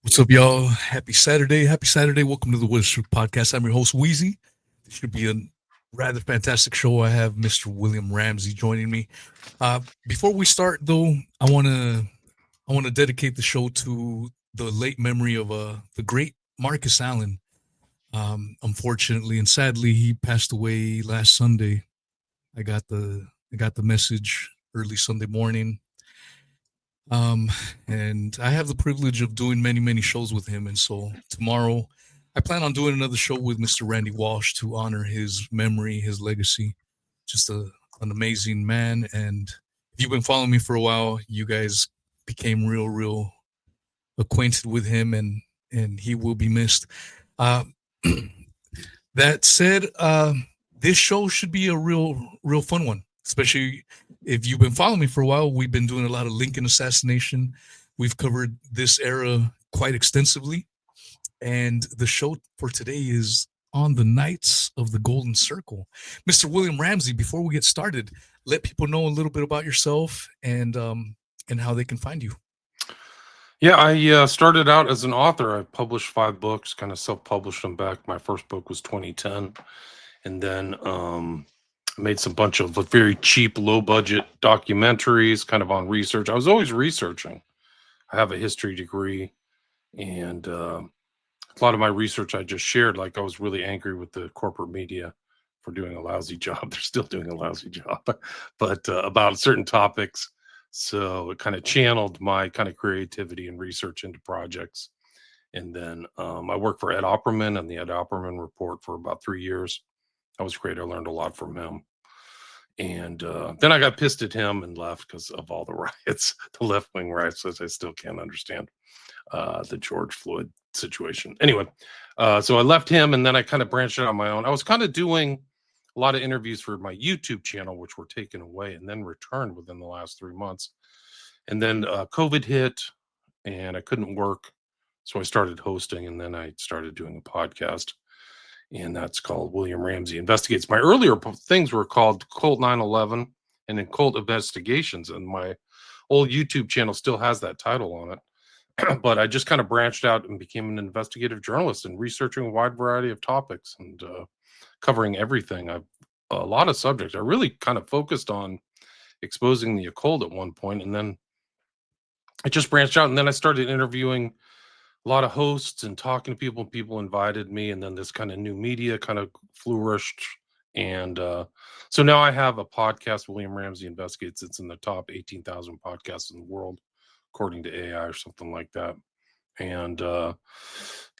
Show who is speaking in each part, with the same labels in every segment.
Speaker 1: What's up, y'all? Happy Saturday. Happy Saturday. Welcome to the Wizard Podcast. I'm your host, Weezy. This should be a rather fantastic show. I have Mr. William Ramsey joining me. Before we start, though, I want to dedicate the show to the late memory of the great Marcus Allen. Unfortunately and sadly, he passed away last Sunday. I got the message early Sunday morning. Um, and I have the privilege of doing many shows with him. And so tomorrow, I plan on doing another show with Mr. Randy Walsh to honor his memory, his legacy. Just an amazing man. And if you've been following me for a while, you guys became real acquainted with him, and he will be missed. Uh, that said, this show should be a real fun one, especially if you've been following me for a while. We've been doing a lot of Lincoln assassination. We've covered this era quite extensively, and the show for today is on the Knights of the Golden Circle. Mr. William Ramsey, before we get started, let people know a little bit about yourself and how they can find you.
Speaker 2: Yeah, I started out as an author. I published 5 books, kind of self-published them back. My first book was 2010, and then made some bunch of very cheap, low-budget documentaries, kind of on research. I was always researching. I have a history degree, and a lot of my research I just shared. Like I was really angry with the corporate media for doing a lousy job. They're still doing a lousy job, but about certain topics. So it kind of channeled my kind of creativity and research into projects. And then I worked for Ed Opperman and the Ed Opperman Report for about 3 years. That was great. I learned a lot from him. And then I got pissed at him and left because of all the riots, the left-wing riots, as I still can't understand the George Floyd situation. Anyway, so I left him, and then I kind of branched out on my own. I was kind of doing a lot of interviews for my YouTube channel, which were taken away and then returned within the last 3 months. And then COVID hit, and I couldn't work. So I started hosting, and then I started doing a podcast, and that's called William Ramsey Investigates. My earlier things were called Cult 9/11 and then Cult Investigations, and my old YouTube channel still has that title on it. But I just kind of branched out and became an investigative journalist and researching a wide variety of topics and covering everything. A lot of subjects. I really kind of focused on exposing the occult at one point, and then I just branched out, and then I started interviewing a lot of hosts and talking to people. People invited me, and then this kind of new media kind of flourished. And so now I have a podcast, William Ramsey Investigates. It's in the top 18,000 podcasts in the world, according to AI or something like that. And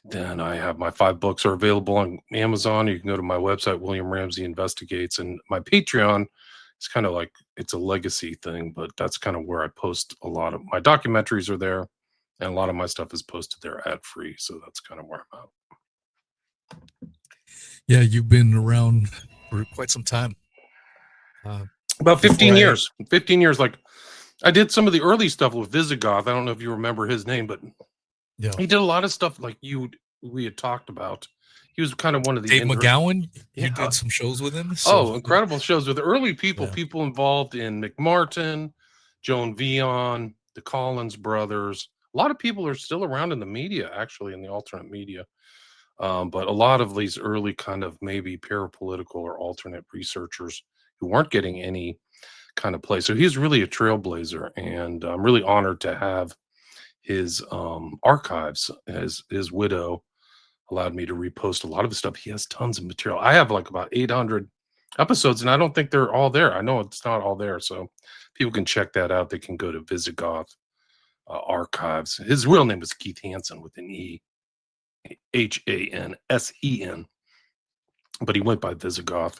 Speaker 2: then I have my 5 books are available on Amazon. You can go to my website, William Ramsey Investigates, and my Patreon is kind of like it's a legacy thing, but that's kind of where I post a lot of my documentaries are there, and a lot of my stuff is posted there ad free. So that's kind of where I'm at.
Speaker 1: Yeah, you've been around for quite some time.
Speaker 2: About 15 years. 15 years. Like I did some of the early stuff with Visigoth. I don't know if you remember his name, but
Speaker 1: Yeah,
Speaker 2: he did a lot of stuff like we had talked about. He was kind of one of the
Speaker 1: Dave McGowan. You
Speaker 2: Yeah.
Speaker 1: did some shows with him.
Speaker 2: Oh, incredible shows with early people,
Speaker 1: Yeah.
Speaker 2: people involved in McMartin, Joan Vion, the Collins brothers. A lot of people are still around in the media, actually, in the alternate media. But a lot of these early kind of maybe parapolitical or alternate researchers who weren't getting any kind of play. So he's really a trailblazer, and I'm really honored to have his archives. His widow allowed me to repost a lot of his stuff. He has tons of material. I have like about 800 episodes, and I don't think they're all there. I know it's not all there, so people can check that out. They can go to Visigoth archives. His real name is Keith Hansen with an E, Hansen, but he went by Visigoth.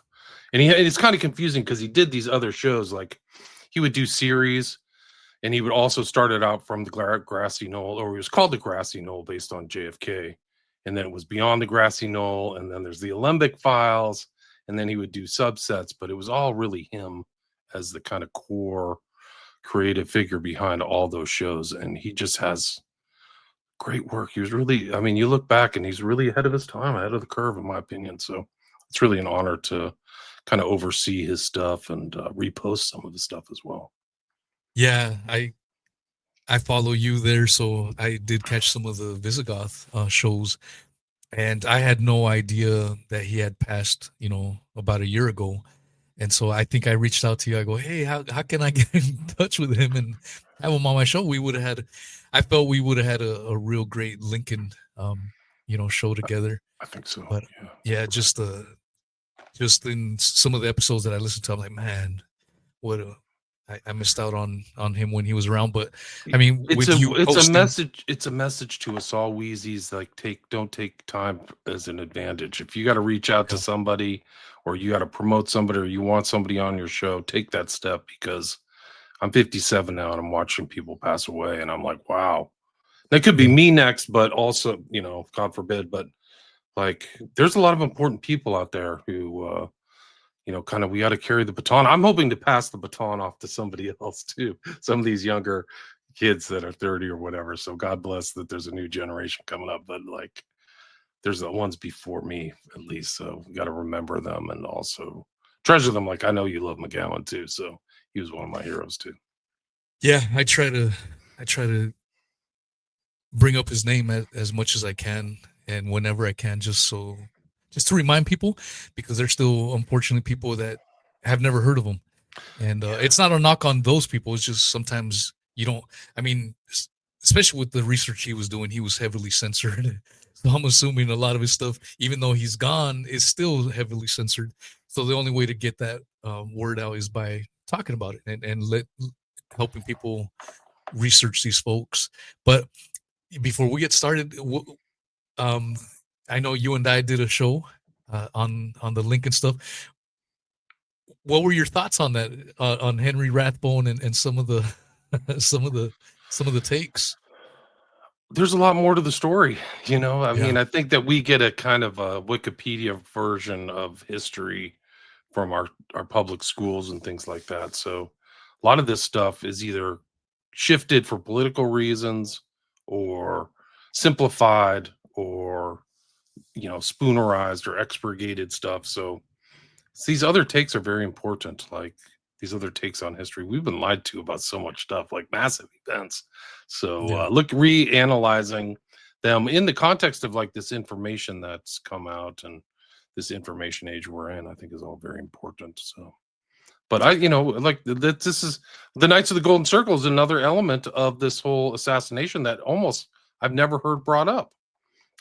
Speaker 2: And it's kind of confusing because he did these other shows. Like he would do series, and he would also start it out from the grassy knoll, or it was called the grassy knoll based on JFK. And then it was beyond the grassy knoll, and then there's the Alembic files, and then he would do subsets, but it was all really him as the kind of core creative figure behind all those shows. And he just has great work. He was really, I mean, you look back and he's really ahead of his time, ahead of the curve, in my opinion. So it's really an honor to kind of oversee his stuff and repost some of his stuff as well.
Speaker 1: Yeah, I I follow you there, so I did catch some of the Visigoth shows, and I had no idea that he had passed, about a year ago. And so I think I reached out to you. I go, hey, how can I get in touch with him and have him on my show? I felt we would have had a real great Lincoln, show together.
Speaker 2: I think so.
Speaker 1: But
Speaker 2: Yeah.
Speaker 1: yeah, just in some of the episodes that I listened to, I'm like, man, what I missed out on him when he was around. But I mean, with you
Speaker 2: It's a
Speaker 1: hosting,
Speaker 2: message. It's a message to us all. Wheezy's like don't take time as an advantage. If you got to reach out to
Speaker 1: yeah,
Speaker 2: somebody, or you got to promote somebody, or you want somebody on your show, take that step, because I'm 57 now and I'm watching people pass away, and I'm like, wow, that could be
Speaker 1: yeah,
Speaker 2: me next, but also, God forbid, but like, there's a lot of important people out there who, kind of, we got to carry the baton. I'm hoping to pass the baton off to somebody else too. Some of these younger kids that are 30 or whatever. So God bless that there's a new generation coming up, but like, there's the ones before me at least. So we got to remember them and also treasure them. Like, I know you love McGowan too. So he was one of my heroes too.
Speaker 1: yeah. I try to bring up his name as much as I can and whenever I can, just to remind people, because there's still unfortunately people that have never heard of him. And
Speaker 2: Yeah.
Speaker 1: it's not a knock on those people. It's just sometimes you don't. I mean, especially with the research he was doing, he was heavily censored. So I'm assuming a lot of his stuff, even though he's gone, is still heavily censored. So the only way to get that word out is by talking about it and helping people research these folks. But before we get started, um, I know you and I did a show on the Lincoln stuff. What were your thoughts on that, on Henry Rathbone and some of the some of the some of the takes?
Speaker 2: There's a lot more to the story, I
Speaker 1: Yeah,
Speaker 2: mean, I think that we get a kind of a Wikipedia version of history from our public schools and things like that. So a lot of this stuff is either shifted for political reasons, or simplified, or spoonerized or expurgated stuff. So these other takes are very important. Like, these other takes on history, we've been lied to about so much stuff, like massive events. So
Speaker 1: yeah,
Speaker 2: look, reanalyzing them in the context of like this information that's come out, and this information age we're in, I think is all very important. So, but like that, this is the Knights of the Golden Circle is another element of this whole assassination that almost I've never heard brought up.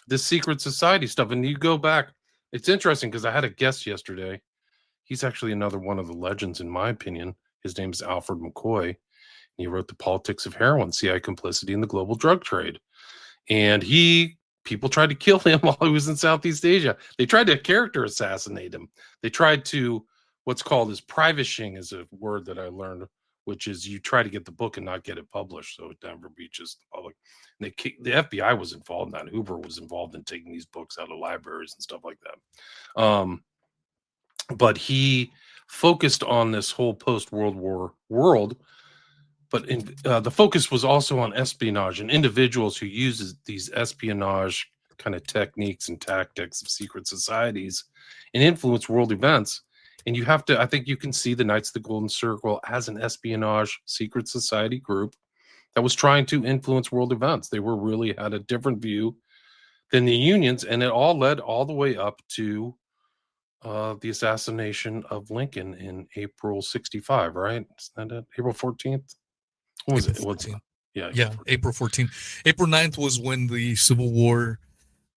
Speaker 2: This secret society stuff, and you go back. It's interesting because I had a guest yesterday. He's actually another one of the legends, in my opinion. His name is Alfred McCoy. And he wrote The Politics of Heroin, CIA Complicity in the Global Drug Trade. And people tried to kill him while he was in Southeast Asia. They tried to character assassinate him. They tried to, what's called as privishing is a word that I learned, which is you try to get the book and not get it published so it never reaches the public. And the FBI was involved in that. Hoover was involved in taking these books out of libraries and stuff like that. But he focused on this whole post-World War world, but the focus was also on espionage and individuals who uses these espionage kind of techniques and tactics of secret societies and influence world events. And you have to, I think you can see the Knights of the Golden Circle as an espionage secret society group that was trying to influence world events. They were really had a different view than the Unions, and it all led all the way up to the assassination of Lincoln in April 65, right? Isn't that it? April 14th? What was
Speaker 1: April
Speaker 2: it? What's
Speaker 1: 14th.
Speaker 2: Yeah, April
Speaker 1: Yeah,
Speaker 2: 14th.
Speaker 1: April 14th. April 9th was when the Civil War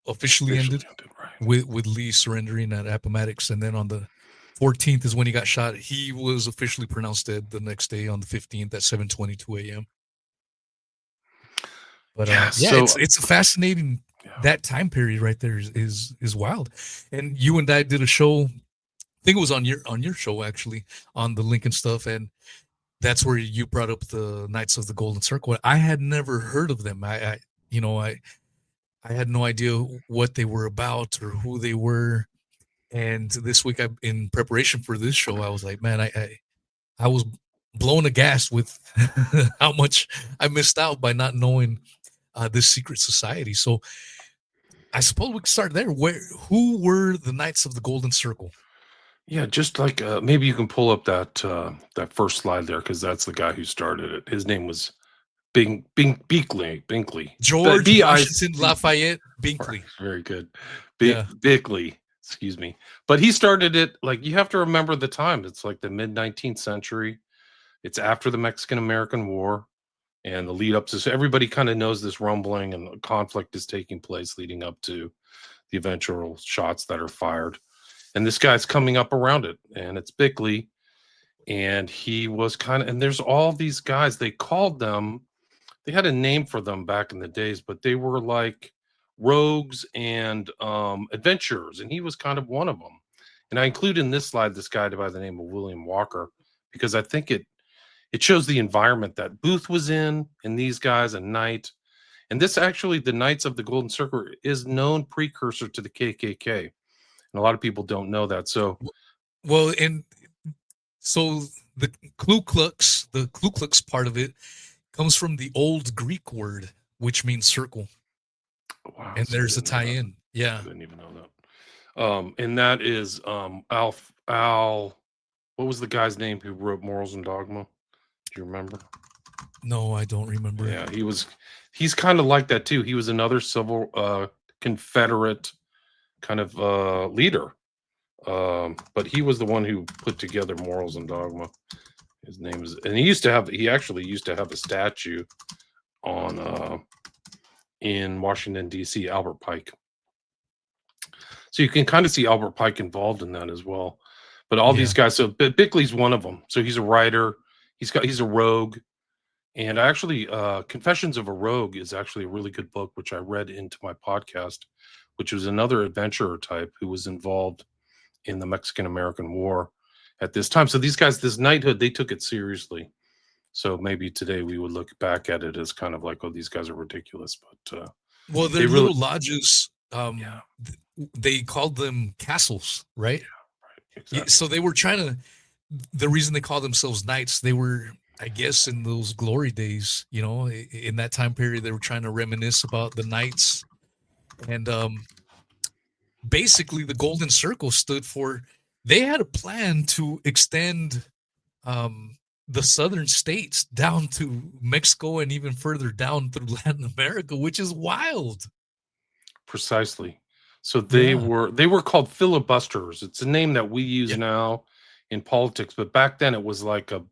Speaker 1: officially
Speaker 2: Officially
Speaker 1: ended
Speaker 2: ended, right?
Speaker 1: with Lee surrendering at Appomattox, and then on the 14th is when he got shot. He was officially pronounced dead the next day on the 15th at 7:22 a.m. But
Speaker 2: Yeah,
Speaker 1: yeah,
Speaker 2: so
Speaker 1: it's a fascinating,
Speaker 2: yeah.
Speaker 1: that time period right there is wild. And you and I did a show. I think it was on your show actually, on the Lincoln stuff, and that's where you brought up the Knights of the Golden Circle. I had never heard of them. I you know I had no idea what they were about or who they were. And this week, in preparation for this show, I was like, man, I was blown aghast with how much I missed out by not knowing this secret society. So I suppose we could start there. Who were the Knights of the Golden Circle?
Speaker 2: Yeah, just like maybe you can pull up that that first slide there, because that's the guy who started it. His name was Binkley.
Speaker 1: George Washington
Speaker 2: BIC.
Speaker 1: Lafayette
Speaker 2: Right,
Speaker 1: Binkley.
Speaker 2: very good.
Speaker 1: Yeah.
Speaker 2: Bickley, excuse me. But he started it, like, you have to remember the time. It's like the mid 19th century. It's after the Mexican American War and the lead up to, so everybody kind of knows this rumbling and conflict is taking place leading up to the eventual shots that are fired. And this guy's coming up around it, and it's Bickley. And he was kind of, and there's all these guys, they called them, they had a name for them back in the days, but they were like rogues and adventurers, and he was kind of one of them. And I include in this slide this guy by the name of William Walker because I think it shows the environment that Booth was in, and these guys, a knight. And this actually, the Knights of the Golden Circle, is known precursor to the KKK, and a lot of people don't know that. So,
Speaker 1: well, and so the Ku Klux part of it comes from the old Greek word, which means circle.
Speaker 2: wow,
Speaker 1: And
Speaker 2: so I
Speaker 1: there's a
Speaker 2: didn't know that.
Speaker 1: tie-in. Yeah.
Speaker 2: I didn't even know that. And that is Al. What was the guy's name who wrote Morals and Dogma? Do you remember?
Speaker 1: No, I don't remember.
Speaker 2: Yeah, he's kind of like that too. He was another civil Confederate kind of leader. But he was the one who put together Morals and Dogma. His name is, and he actually used to have a statue on in Washington D.C. Albert Pike. So you can kind of see Albert Pike involved in that as well. But all these guys, so Bickley's one of them. So he's a writer. He's a rogue. And actually, Confessions of a Rogue is actually a really good book, which I read into my podcast, which was another adventurer type who was involved in the Mexican American War at this time. So these guys, this knighthood, they took it seriously. So maybe today we would look back at it as kind of like, oh, these guys are ridiculous. But
Speaker 1: well, their little lodges, they called them castles, right?
Speaker 2: Yeah, right. Exactly.
Speaker 1: So they were trying to, the reason they called themselves knights, they were, I guess, in those glory days, in that time period, they were trying to reminisce about the knights. And basically the Golden Circle stood for, they had a plan to extend the southern states down to Mexico and even further down through Latin America, which is wild.
Speaker 2: Precisely. So they were called filibusters. It's a name that we use now in politics, but back then it was like a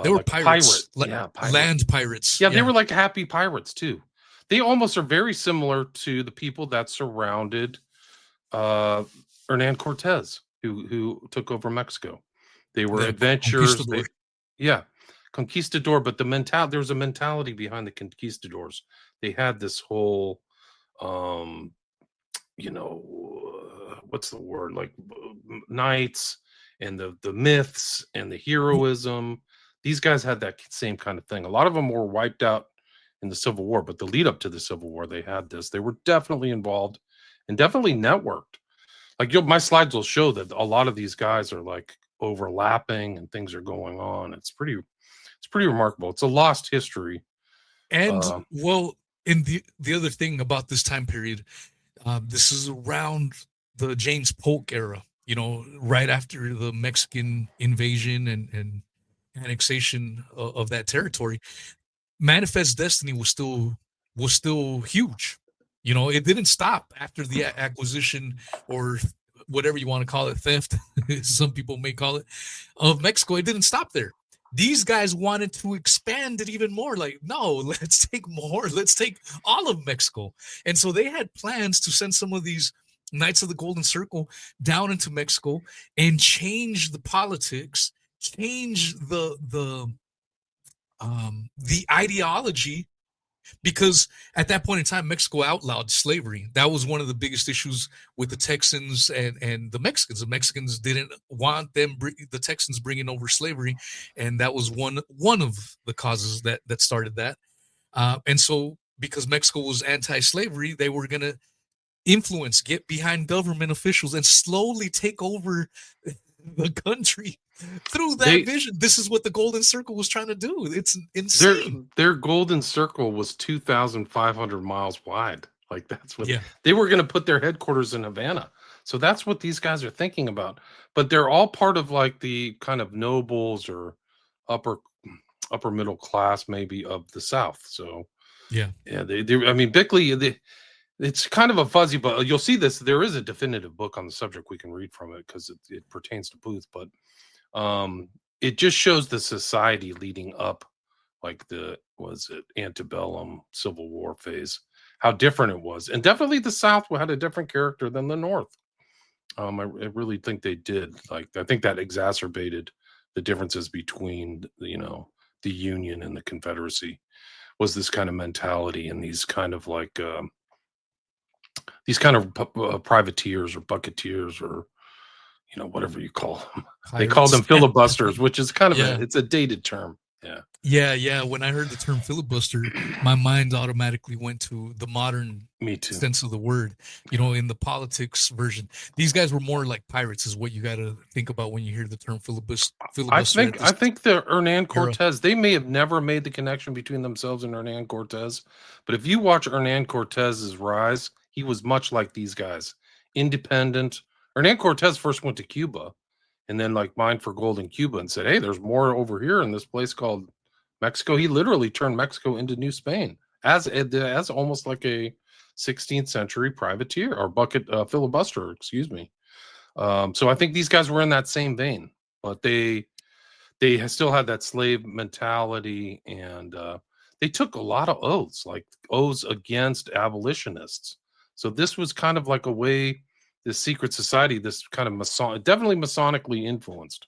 Speaker 1: they were like pirates.
Speaker 2: Pirate.
Speaker 1: Land pirates.
Speaker 2: Yeah, they were like happy pirates too. They almost are very similar to the people that surrounded Hernan Cortez, who took over Mexico. They were adventurers. Conquistador, but there was a mentality behind the conquistadors. They had this whole what's the word, like knights and the myths and the heroism. These guys had that same kind of thing. A lot of them were wiped out in the Civil War, but the lead up to the Civil War, they had this. They were definitely involved and definitely networked. Like my slides will show that a lot of these guys are like overlapping and things are going on. It's pretty remarkable. It's a lost history.
Speaker 1: And and the other thing about this time period, this is around the James Polk era, right after the Mexican invasion and annexation of that territory. Manifest Destiny was still huge. It didn't stop after the acquisition, or whatever you want to call it, theft, some people may call it, of Mexico. It didn't stop there. These guys wanted to expand it even more. Like, no, let's take more. Let's take all of Mexico. And so they had plans to send some of these Knights of the Golden Circle down into Mexico and change the politics, change the ideology, because at that point in time, Mexico outlawed slavery. That was one of the biggest issues with the Texans and the Mexicans. The Mexicans didn't want the Texans bringing over slavery, and that was one of the causes that started that. And so, because Mexico was anti-slavery, they were going to get behind government officials and slowly take over the country through that vision. This is what the Golden Circle was trying to do. It's insane.
Speaker 2: Their Golden Circle was 2,500 miles wide. Like, that's what they were going to put their headquarters in Havana. So that's what these guys are thinking about. But they're all part of like the kind of nobles or upper, upper middle class, maybe of the South. So
Speaker 1: Yeah.
Speaker 2: yeah, I mean, Bickley. It's kind of a fuzzy, but you'll see this. There is a definitive book on the subject we can read from it because it pertains to Booth, but um, it just shows the society leading up, like the was it antebellum Civil War phase, how different it was, and definitely the South had a different character than the North. I really think they did. Like I think that exacerbated the differences between the Union and the Confederacy was this kind of mentality and these kind of privateers or bucketeers or whatever you call them. They called
Speaker 1: Pirates.
Speaker 2: them filibusters, which is kind of
Speaker 1: Yeah.
Speaker 2: it's a dated term. Yeah.
Speaker 1: Yeah. When I heard the term filibuster, my mind automatically went to the modern
Speaker 2: Me too.
Speaker 1: sense of the word. In the politics version, these guys were more like pirates, is what you got to think about when you hear the term
Speaker 2: I
Speaker 1: filibuster at
Speaker 2: think I
Speaker 1: this
Speaker 2: think the Hernan
Speaker 1: era.
Speaker 2: Cortez, they may have never made the connection between themselves and Hernan Cortez, but if you watch Hernan Cortez's rise, he was much like these guys, independent. Hernan Cortez first went to Cuba and then like mined for gold in Cuba and said, "Hey, there's more over here in this place called Mexico." He literally turned Mexico into New Spain as almost like a 16th century privateer or bucket filibuster, excuse me. So I think these guys were in that same vein, but they still had that slave mentality, and they took a lot of oaths, like oaths against abolitionists. So this was kind of like a way, this secret society, this kind of definitely Masonically influenced.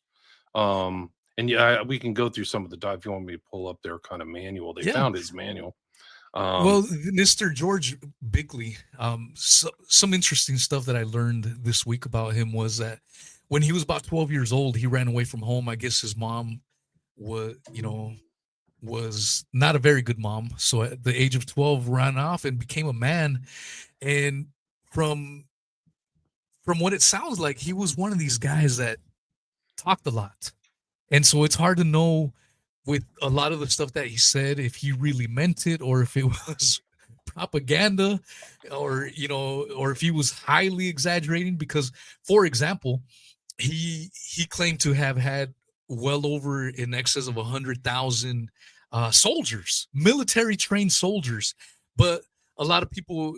Speaker 2: And yeah, we can go through some of the dive if you want me to pull up their kind of manual. They
Speaker 1: Yeah.
Speaker 2: found his manual. Um,
Speaker 1: Well, Mr. George Bigley, some interesting stuff that I learned this week about him was that when he was about 12 years old, he ran away from home. I guess his mom was not a very good mom. So at the age of 12, ran off and became a man. And from from what it sounds like, he was one of these guys that talked a lot. And so it's hard to know with a lot of the stuff that he said if he really meant it or if it was propaganda or if he was highly exaggerating because, for example, he claimed to have had well over in excess of 100,000 soldiers, military trained soldiers, but a lot of people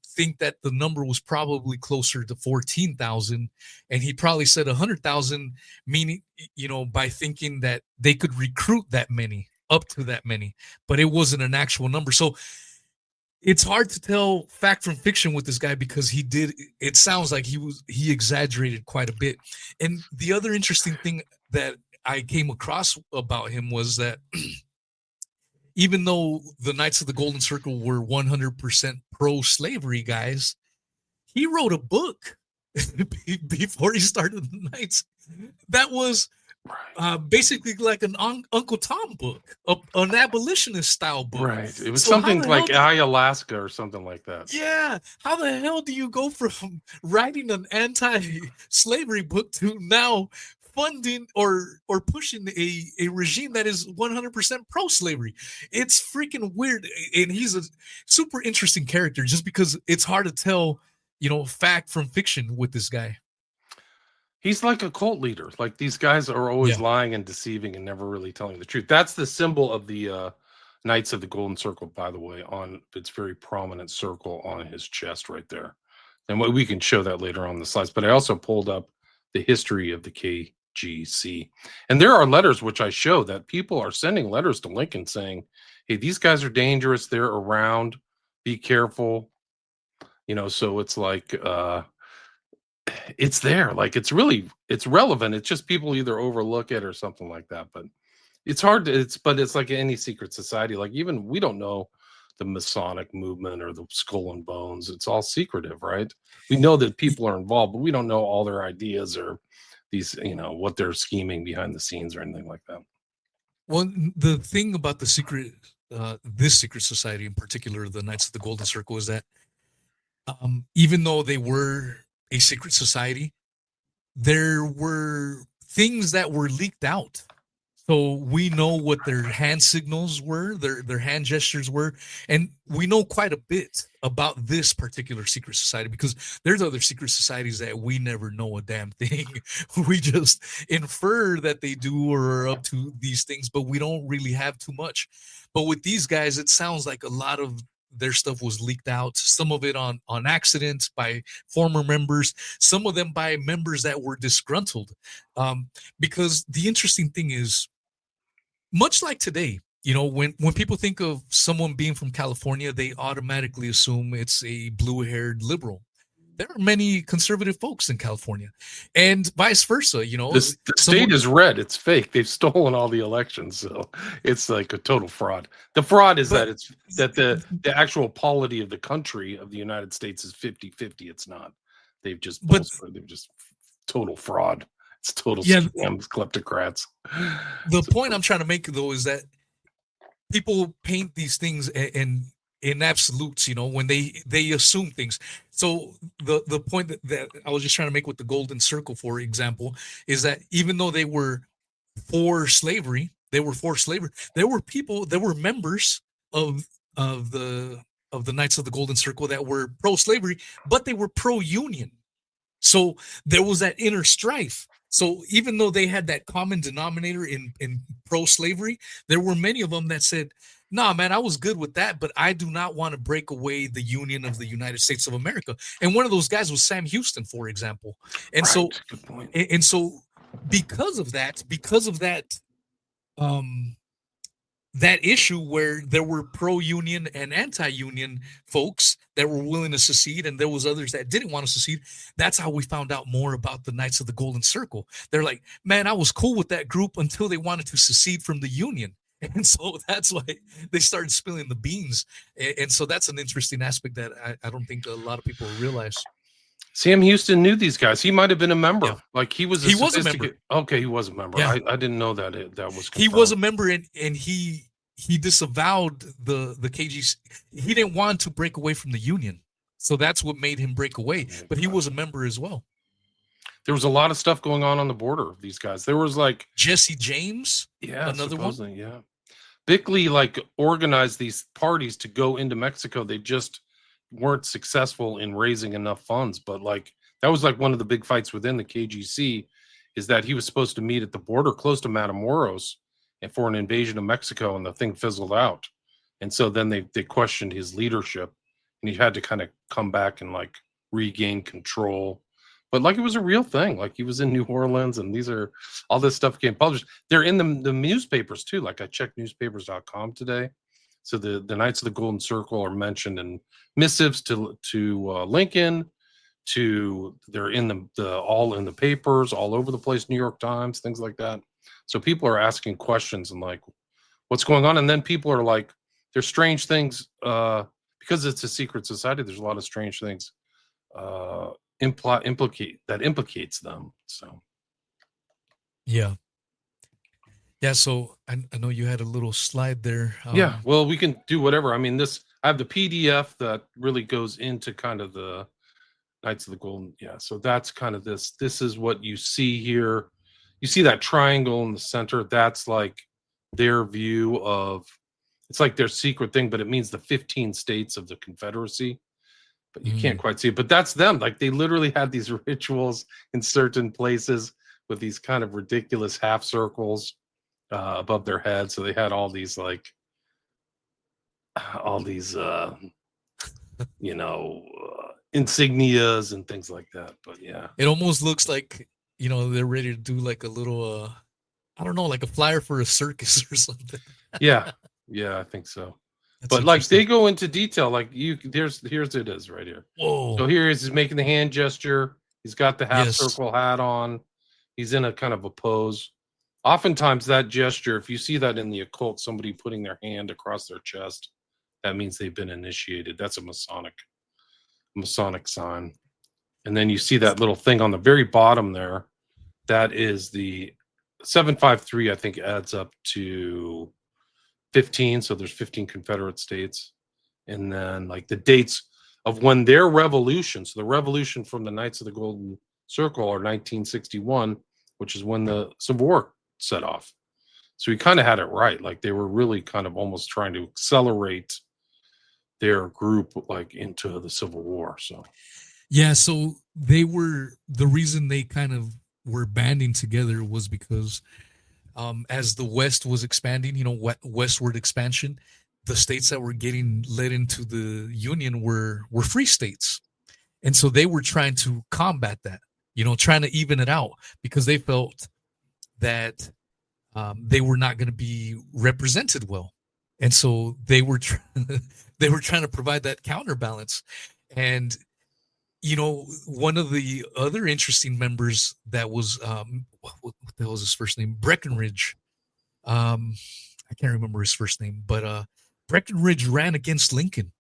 Speaker 1: think that the number was probably closer to 14,000, and he probably said 100,000, meaning by thinking that they could recruit that many, up to that many, but it wasn't an actual number. So it's hard to tell fact from fiction with this guy because it sounds like he exaggerated quite a bit. And the other interesting thing that I came across about him was that even though the Knights of the Golden Circle were 100% pro slavery guys, he wrote a book before he started the Knights that was basically like an Uncle Tom book, an abolitionist style book.
Speaker 2: right. It was
Speaker 1: So how
Speaker 2: something
Speaker 1: the hell
Speaker 2: like I Alaska or something like that.
Speaker 1: yeah, how the hell do you go from writing an anti-slavery book to now funding or pushing a regime that is 100% pro-slavery? It's freaking weird, and he's a super interesting character just because it's hard to tell, fact from fiction with this guy.
Speaker 2: He's like a cult leader. Like these guys are always
Speaker 1: Yeah.
Speaker 2: lying and deceiving and never really telling the truth. That's the symbol of the Knights of the Golden Circle, by the way, on its very prominent circle on his chest right there. And we can show that later on the slides. But I also pulled up the history of the KGC. And there are letters which I show that people are sending letters to Lincoln saying, hey, these guys are dangerous. They're around. Be careful. So it's like it's there, like it's relevant. It's just people either overlook it or something like that. But it's hard to it's like any secret society. Like even we don't know the Masonic movement or the Skull and Bones. It's all secretive, right? We know that people are involved, but we don't know all their ideas or these, what they're scheming behind the scenes or anything like that.
Speaker 1: Well, the thing about this secret society in particular, the Knights of the Golden Circle, is that even though they were a secret society, there were things that were leaked out. So we know what their hand signals were, their hand gestures were, and we know quite a bit about this particular secret society because there's other secret societies that we never know a damn thing. We just infer that they do or are up to these things, but we don't really have too much. But with these guys, it sounds like a lot of their stuff was leaked out, some of it on accident by former members, some of them by members that were disgruntled. Because the interesting thing is, much like today, when people think of someone being from California, they automatically assume it's a blue-haired liberal. There are many conservative folks in California, and vice versa.
Speaker 2: The state is red. It's fake. They've stolen all the elections, so it's like a total fraud. The fraud is
Speaker 1: but
Speaker 2: that the actual polity of the country of the United States is 50-50. It's not. They've just
Speaker 1: but
Speaker 2: they've just total fraud. It's total
Speaker 1: yeah,
Speaker 2: scams, kleptocrats.
Speaker 1: the
Speaker 2: So,
Speaker 1: point I'm trying to make though is that people paint these things in absolutes, when they assume things. So the point that I was just trying to make with the golden circle, for example, is that even though they were for slavery, there were people, there were members of of the of the Knights of the Golden Circle that were pro-slavery, but they were pro-union. So there was that inner strife. So even though they had that common denominator in pro-slavery, there were many of them that said, "Nah, man, I was good with that, but I do not want to break away the Union of the United States of America." And one of those guys was Sam Houston, for example. And
Speaker 2: right.
Speaker 1: so,
Speaker 2: Good point.
Speaker 1: and so, because of that, um, that issue where there were pro-union and anti-union folks that were willing to secede, and there was others that didn't want to secede. That's how we found out more about the Knights of the Golden Circle. They're like, man, I was cool with that group until they wanted to secede from the union. And so that's why they started spilling the beans. And so that's an interesting aspect that I don't think a lot of people realize.
Speaker 2: Sam Houston knew these guys. He might have been a member.
Speaker 1: Yeah,
Speaker 2: Like he was
Speaker 1: he was a member.
Speaker 2: Okay, he was a member.
Speaker 1: Yeah,
Speaker 2: I didn't know that that was
Speaker 1: he was
Speaker 2: confirmed.
Speaker 1: a member, and he disavowed the KGC. He didn't want to break away from the union, so that's what made him break away. But he was a member as well.
Speaker 2: There was a lot of stuff going on the border of these guys. There was like
Speaker 1: Jesse James,
Speaker 2: yeah,
Speaker 1: another one.
Speaker 2: supposedly, yeah. Bickley like organized these parties to go into Mexico. They just weren't successful in raising enough funds. But like that was like one of the big fights within the KGC is that he was supposed to meet at the border close to Matamoros and for an invasion of Mexico, and the thing fizzled out. And so then they questioned his leadership, and he had to kind of come back and like regain control. But like it was a real thing. Like he was in New Orleans, and these are all this stuff came published. They're in the newspapers too. Like I checked newspapers.com today. So the Knights of the Golden Circle are mentioned in missives to Lincoln, to they're in the all in the papers all over the place, New York Times, things like that. So people are asking questions and like, what's going on? And then people are like, there's strange things because it's a secret society. There's a lot of strange things implicates them. So
Speaker 1: Yeah, yeah. So I know you had a little slide there.
Speaker 2: yeah, well, we can do whatever. I mean, I have the PDF that really goes into kind of the Knights of the Golden. Yeah, so that's kind of this. This is what you see here. You see that triangle in the center. That's like their view of. It's like their secret thing, but it means the 15 states of the Confederacy. But you can't quite see it. But that's them. Like they literally had these rituals in certain places with these kind of ridiculous half circles above their head. So they had all these like all these insignias and things like that. But yeah,
Speaker 1: It almost looks like they're ready to do like a little I don't know, like a flyer for a circus or something.
Speaker 2: yeah, I think so.
Speaker 1: That's
Speaker 2: But like they go into detail, like here's it is right here.
Speaker 1: Whoa.
Speaker 2: So here he's making the hand gesture. He's got the half
Speaker 1: Yes.
Speaker 2: circle hat on. He's in a kind of a pose. Oftentimes that gesture, if you see that in the occult, somebody putting their hand across their chest, that means they've been initiated. That's a Masonic sign. And then you see that little thing on the very bottom there. That is the 753, I think, adds up to 15. So there's 15 Confederate states. And then like the dates of when their revolution, so the revolution from the Knights of the Golden Circle are 1961, which is when the Civil War set off. So he kind of had it right. Like they were really kind of almost trying to accelerate their group like into the Civil War. So
Speaker 1: Yeah, so the reason they kind of were banding together was because as the West was expanding, westward expansion, the states that were getting led into the Union were free states, and so they were trying to combat that, trying to even it out because they felt that they were not going to be represented well, and so they were trying to provide that counterbalance. And one of the other interesting members that was what the hell was his first name? Breckinridge. I can't remember his first name, but Breckinridge ran against Lincoln,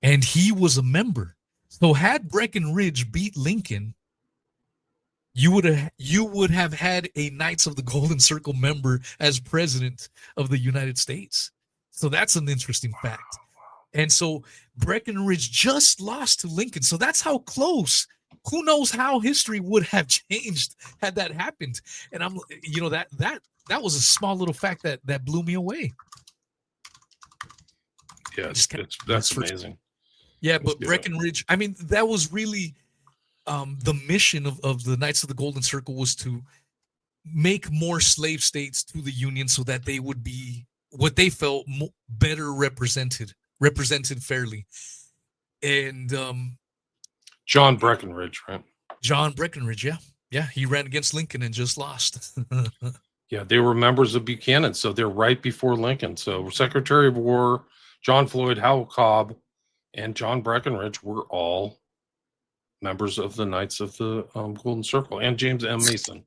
Speaker 1: and he was a member. So had Breckinridge beat Lincoln, you would have had a Knights of the Golden Circle member as president of the United States. So that's an interesting fact. And so Breckinridge just lost to Lincoln. So that's how close. Who knows how history would have changed had that happened? And I'm, that was a small little fact that blew me away.
Speaker 2: yeah, that's amazing.
Speaker 1: Yeah, but Breckinridge, I mean, that was really the mission of the Knights of the Golden Circle was to make more slave states to the Union so that they would be what they felt better represented fairly. And
Speaker 2: John Breckinridge, right?
Speaker 1: John Breckinridge, yeah, he ran against Lincoln and just lost.
Speaker 2: Yeah, they were members of Buchanan, so they're right before Lincoln. So Secretary of War John Floyd, Howell Cobb, and John Breckinridge were all members of the Knights of the Golden Circle, and James M. Mason.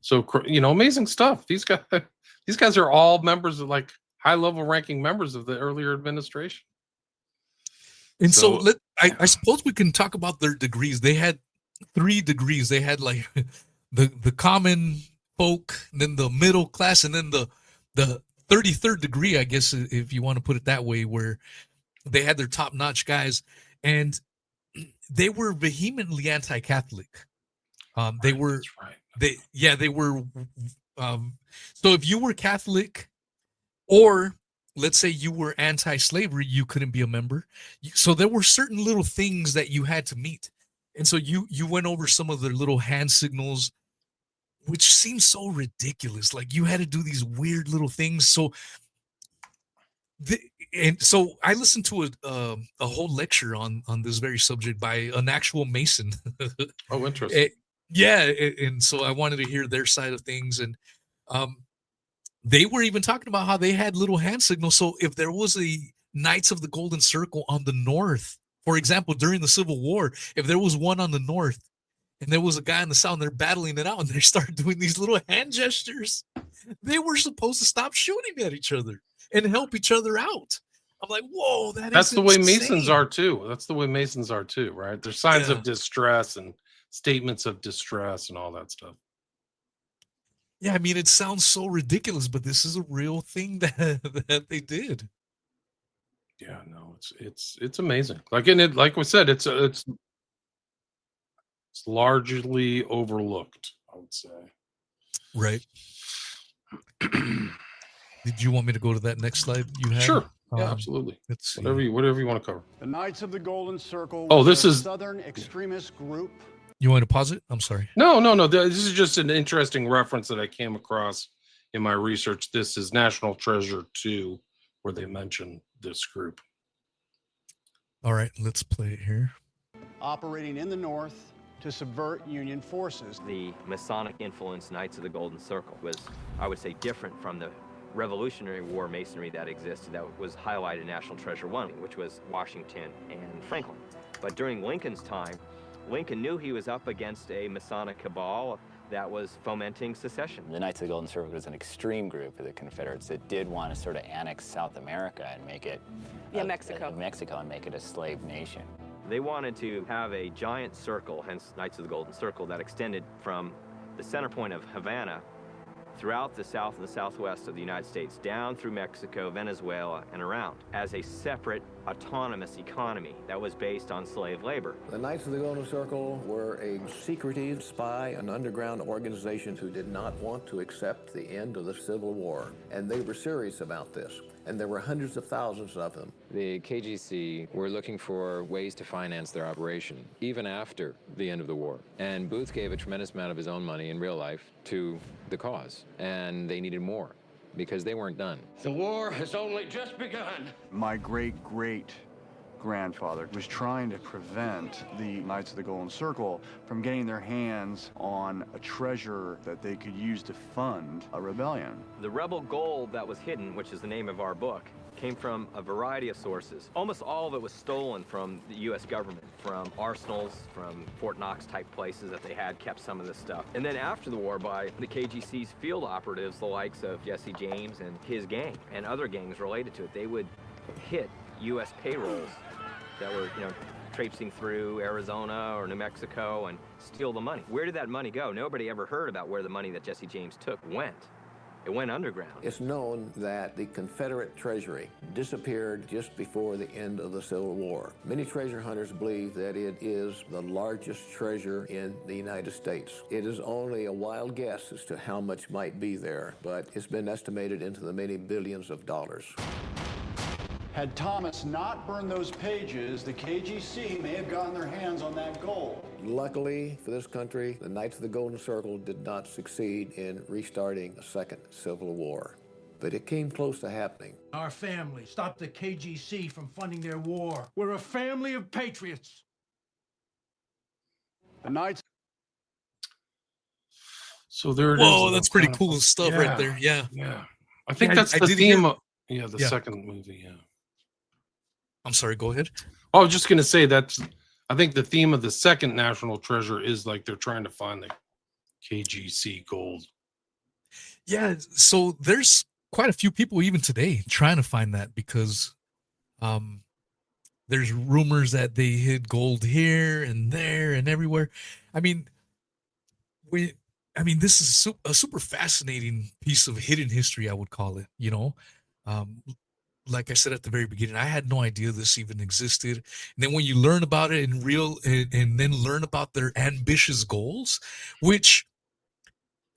Speaker 2: So amazing stuff. These guys are all members of like high-level ranking members of the earlier administration.
Speaker 1: And so I suppose we can talk about their degrees. They had 3 degrees. They had like the common folk, and then the middle class, and then the 33rd degree, I guess, if you want to put it that way, where they had their top-notch guys, and they were vehemently anti-Catholic. They were,
Speaker 2: that's right.
Speaker 1: they were. So if you were Catholic, or let's say you were anti-slavery, you couldn't be a member. So there were certain little things that you had to meet. And so you went over some of their little hand signals, which seems so ridiculous. Like you had to do these weird little things. So so I listened to a whole lecture on this very subject by an actual Mason.
Speaker 2: Oh, interesting.
Speaker 1: And so I wanted to hear their side of things. And they were even talking about how they had little hand signals. So if there was a Knights of the Golden Circle on the north, for example, during the Civil War, if there was one on the north and there was a guy in the south and they're battling it out and they start doing these little hand gestures, they were supposed to stop shooting at each other and help each other out. I'm like, whoa, that's
Speaker 2: the
Speaker 1: insane.
Speaker 2: way Masons are too. That's the way Masons are too, right? There's signs of distress and statements of distress and all that stuff.
Speaker 1: Yeah, I mean, it sounds so ridiculous, but this is a real thing that they did.
Speaker 2: Yeah, no, it's amazing. Like like we said, it's largely overlooked, I would say.
Speaker 1: Right. Did you want me to go to that next slide you had?
Speaker 2: Sure. Yeah, absolutely.
Speaker 1: Let's see.
Speaker 2: Whatever you want to cover.
Speaker 3: The Knights of the Golden Circle.
Speaker 2: Oh, this is
Speaker 3: Southern extremist group.
Speaker 1: You want to pause it? I'm sorry.
Speaker 2: No. This is just an interesting reference that I came across in my research. This is National Treasure 2, where they mention this group.
Speaker 1: All right, let's play it here.
Speaker 3: Operating in the north to subvert Union forces.
Speaker 4: The Masonic influenced Knights of the Golden Circle was, I would say, different from the Revolutionary War Masonry that existed, that was highlighted in National Treasure 1, which was Washington and Franklin. But during Lincoln's time, Lincoln knew he was up against a Masonic cabal that was fomenting secession.
Speaker 5: The Knights of the Golden Circle was an extreme group of the Confederates that did want to sort of annex South America and make it Mexico and make it a slave nation.
Speaker 4: They wanted to have a giant circle, hence Knights of the Golden Circle, that extended from the center point of Havana throughout the south and the southwest of the United States, down through Mexico, Venezuela, and around, as a separate, autonomous economy that was based on slave labor.
Speaker 6: The Knights of the Golden Circle were a secretive spy, an underground organization who did not want to accept the end of the Civil War. And they were serious about this. And there were hundreds of thousands of them.
Speaker 7: The KGC were looking for ways to finance their operation, even after the end of the war. And Booth gave a tremendous amount of his own money in real life to the cause. And they needed more because they weren't done.
Speaker 8: The war has only just begun.
Speaker 9: My great-great-grandfather was trying to prevent the Knights of the Golden Circle from getting their hands on a treasure that they could use to fund a rebellion.
Speaker 4: The rebel gold that was hidden, which is the name of our book, came from a variety of sources. Almost all of it was stolen from the U.S. government, from arsenals, from Fort Knox type places that they had kept some of this stuff. And then after the war, by the KGC's field operatives, the likes of Jesse James and his gang and other gangs related to it, they would hit U.S. payrolls that were, traipsing through Arizona or New Mexico and steal the money. Where did that money go? Nobody ever heard about where the money that Jesse James took went. It went underground.
Speaker 6: It's known that the Confederate treasury disappeared just before the end of the Civil War. Many treasure hunters believe that it is the largest treasure in the United States. It is only a wild guess as to how much might be there, but it's been estimated into the many billions of dollars.
Speaker 3: Had Thomas not burned those pages, the KGC may have gotten their hands on that gold.
Speaker 6: Luckily for this country, the Knights of the Golden Circle did not succeed in restarting a second Civil War, but it came close to happening.
Speaker 10: Our family stopped the KGC from funding their war. We're a family of patriots.
Speaker 3: The Knights.
Speaker 2: So there it is.
Speaker 1: Whoa, that's pretty cool stuff right there. Yeah.
Speaker 2: Yeah. I think
Speaker 1: Yeah,
Speaker 2: that's
Speaker 1: I
Speaker 2: the
Speaker 1: did
Speaker 2: theme
Speaker 1: hear-
Speaker 2: of the second movie, yeah.
Speaker 1: I'm sorry, go ahead.
Speaker 2: I was just gonna say I think the theme of the second national treasure is like they're trying to find the KGC gold.
Speaker 1: Yeah, so there's quite a few people even today trying to find that because there's rumors that they hid gold here and there and everywhere. I mean, this is a super fascinating piece of hidden history, I would call it, like I said at the very beginning, I had no idea this even existed. And then when you learn about it and then learn about their ambitious goals, which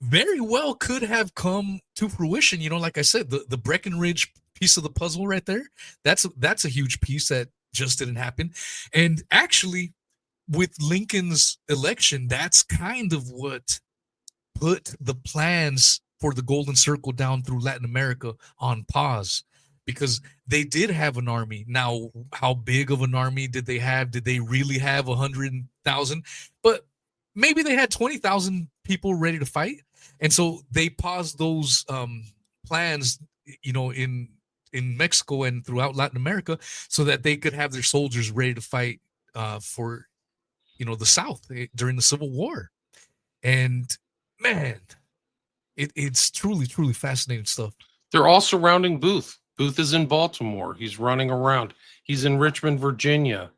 Speaker 1: very well could have come to fruition, like I said, the Breckinridge piece of the puzzle right there, that's a huge piece that just didn't happen. And actually, with Lincoln's election, that's kind of what put the plans for the Golden Circle down through Latin America on pause. Because they did have an army. Now, how big of an army did they have? Did they really have 100,000? But maybe they had 20,000 people ready to fight. And so they paused those plans, in Mexico and throughout Latin America so that they could have their soldiers ready to fight for, the South during the Civil War. And, man, it's truly, truly fascinating stuff.
Speaker 2: They're all surrounding Booth. Booth is in Baltimore. He's running around. He's in Richmond, Virginia.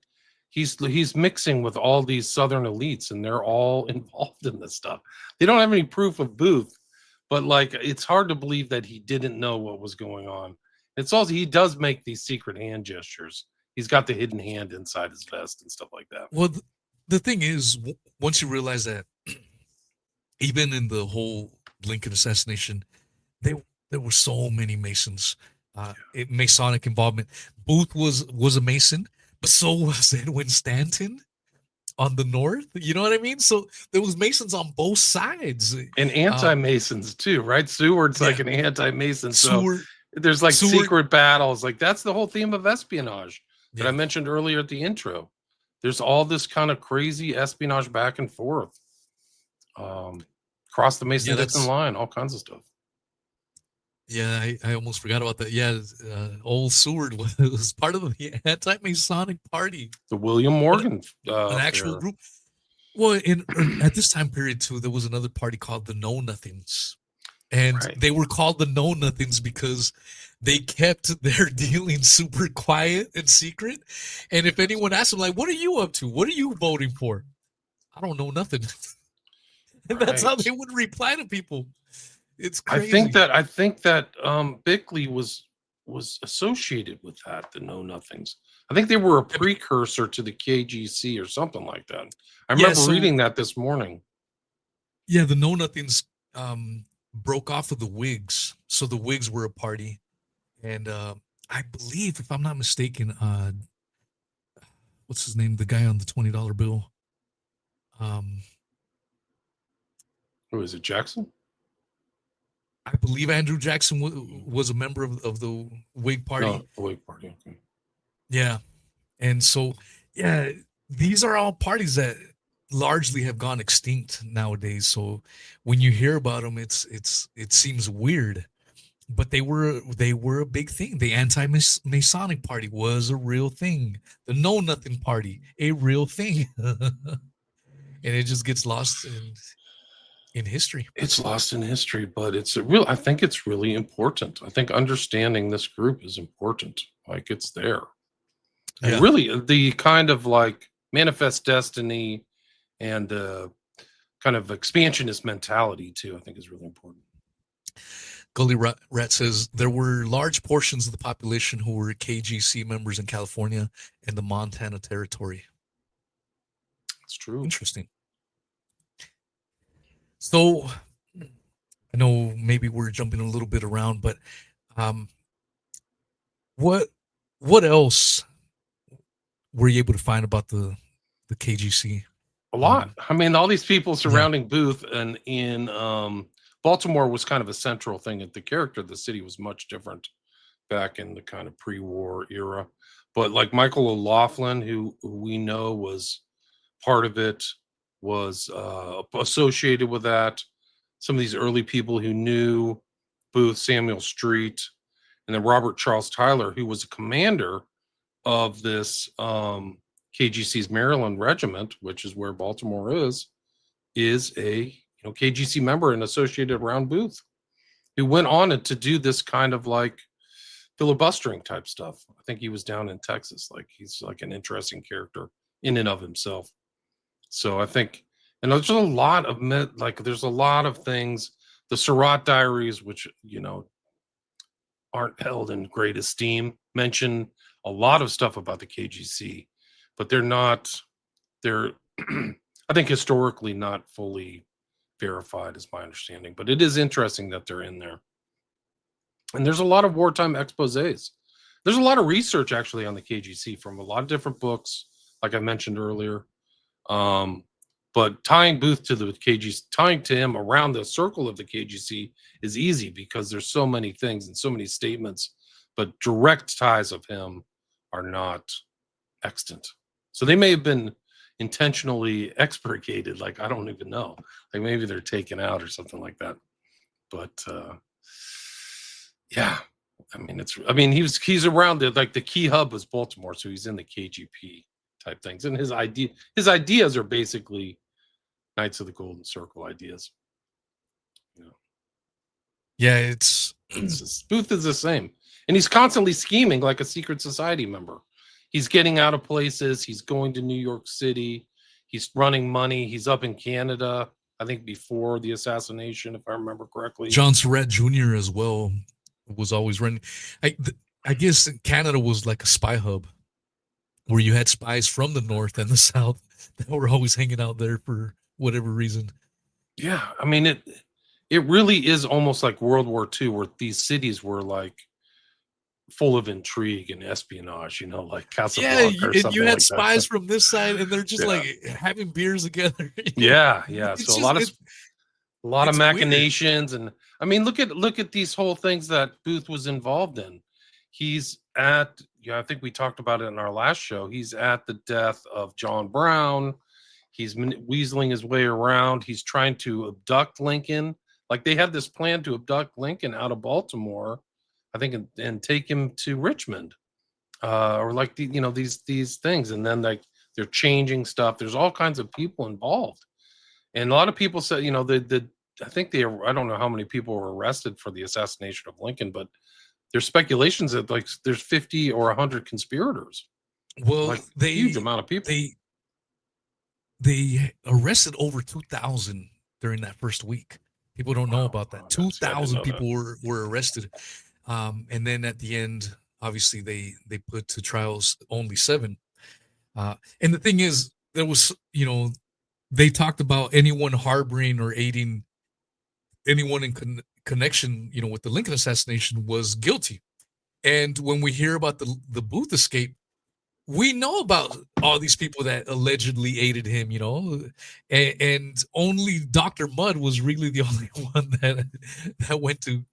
Speaker 2: He's mixing with all these Southern elites, and they're all involved in this stuff. They don't have any proof of Booth, but it's hard to believe that he didn't know what was going on. It's also he does make these secret hand gestures. He's got the hidden hand inside his vest and stuff like that.
Speaker 1: Well, the thing is, once you realize that, even in the whole Lincoln assassination, there were so many Masons. Masonic involvement. Booth was a Mason, but so was Edwin Stanton on the north. You know what I mean? So there was Masons on both sides.
Speaker 2: And anti-Masons too, right? Seward's like an anti-Mason. So there's secret battles. That's the whole theme of espionage that I mentioned earlier at the intro. There's all this kind of crazy espionage back and forth. Cross the Mason-Dixon line, all kinds of stuff.
Speaker 1: Yeah, I almost forgot about that. Yeah, old Seward was part of the anti-Masonic party.
Speaker 2: The William Morgan,
Speaker 1: an actual group. Well, at this time period too, there was another party called the Know Nothings, and they were called the Know Nothings because they kept their dealings super quiet and secret. And if anyone asked them, "What are you up to? What are you voting for?" I don't know nothing. And that's how they would reply to people. It's
Speaker 2: I
Speaker 1: crazy.
Speaker 2: think that Bickley was associated with that, the Know Nothings. I think they were a precursor to the KGC or something like that. I remember reading that this morning.
Speaker 1: Yeah, the Know Nothings broke off of the Whigs. So the Whigs were a party. And I believe, if I'm not mistaken, what's his name? The guy on the $20 bill.
Speaker 2: Who is it, Jackson?
Speaker 1: I believe Andrew Jackson was a member of the Whig Party.
Speaker 2: No, the Whig Party. Okay.
Speaker 1: Yeah. And so, yeah, these are all parties that largely have gone extinct nowadays. So when you hear about them, it seems weird, but they were a big thing. The anti-Masonic party was a real thing. The Know Nothing party, a real thing. And it just gets lost in history.
Speaker 2: It's lost in history, but I think it's really important. I think understanding this group is important. Like, it's there. And really the kind of like manifest destiny and kind of expansionist mentality too, I think is really important.
Speaker 1: Gully Rat says there were large portions of the population who were KGC members in California and the Montana Territory.
Speaker 2: It's true.
Speaker 1: Interesting. So I know maybe we're jumping a little bit around, but what else were you able to find about the KGC?
Speaker 2: A lot. I mean, all these people surrounding Booth and in Baltimore was kind of a central thing. The character of the city was much different back in the kind of pre-war era. But like Michael O'Loughlin, who we know was part of it, was associated with that. Some of these early people who knew Booth, Samuel Street, and then Robert Charles Tyler, who was a commander of this KGC's Maryland Regiment, which is where Baltimore is a KGC member and associated around Booth, who went on to do this kind of like filibustering type stuff. I think he was down in Texas. Like, he's like an interesting character in and of himself. So I think, and there's a lot of there's a lot of things. The Surratt Diaries, which aren't held in great esteem, mention a lot of stuff about the KGC, but they're I think historically not fully verified, is my understanding. But it is interesting that they're in there. And there's a lot of wartime exposés. There's a lot of research actually on the KGC from a lot of different books, like I mentioned earlier. But tying Booth to the KGC, tying to him around the circle of the KGC is easy because there's so many things and so many statements, but direct ties of him are not extant. So they may have been intentionally expurgated. Like, I don't even know. Like, maybe they're taken out or something like that. But yeah, he's around it. Like, the key hub was Baltimore, so he's in the KGP type things. And his ideas are basically Knights of the Golden Circle ideas.
Speaker 1: Yeah, it's
Speaker 2: Booth is the same. And he's constantly scheming like a secret society member. He's getting out of places. He's going to New York City. He's running money. He's up in Canada, I think before the assassination, if I remember correctly.
Speaker 1: John Surratt Jr. as well was always running. I guess Canada was like a spy hub where you had spies from the North and the South that were always hanging out there for whatever reason.
Speaker 2: Yeah, I mean, it really is almost like World War II, where these cities were like full of intrigue and espionage, like Casablanca.
Speaker 1: Yeah, and you had spies from this side, and they're just like having beers together.
Speaker 2: Yeah. So a lot of machinations, weird. And I mean, look at these whole things that Booth was involved in. He's at, I think we talked about it in our last show. He's at the death of John Brown. He's weaseling his way around. He's trying to abduct Lincoln. Like, they had this plan to abduct Lincoln out of Baltimore, I think, and take him to Richmond, or like these things. And then like they're changing stuff. There's all kinds of people involved, and a lot of people said, I think I don't know how many people were arrested for the assassination of Lincoln, but there's speculations that like there's 50 or 100 conspirators.
Speaker 1: Well,
Speaker 2: like huge amount of people.
Speaker 1: They arrested over 2,000 during that first week. People don't know about that.
Speaker 2: Oh, I didn't
Speaker 1: 2,000
Speaker 2: know that.
Speaker 1: people were arrested. And then at the end, obviously they put to trials only 7. And the thing is, there was, they talked about anyone harboring or aiding anyone in connection, with the Lincoln assassination was guilty. And when we hear about the Booth escape, we know about all these people that allegedly aided him, and only Dr. Mudd was really the only one that went to,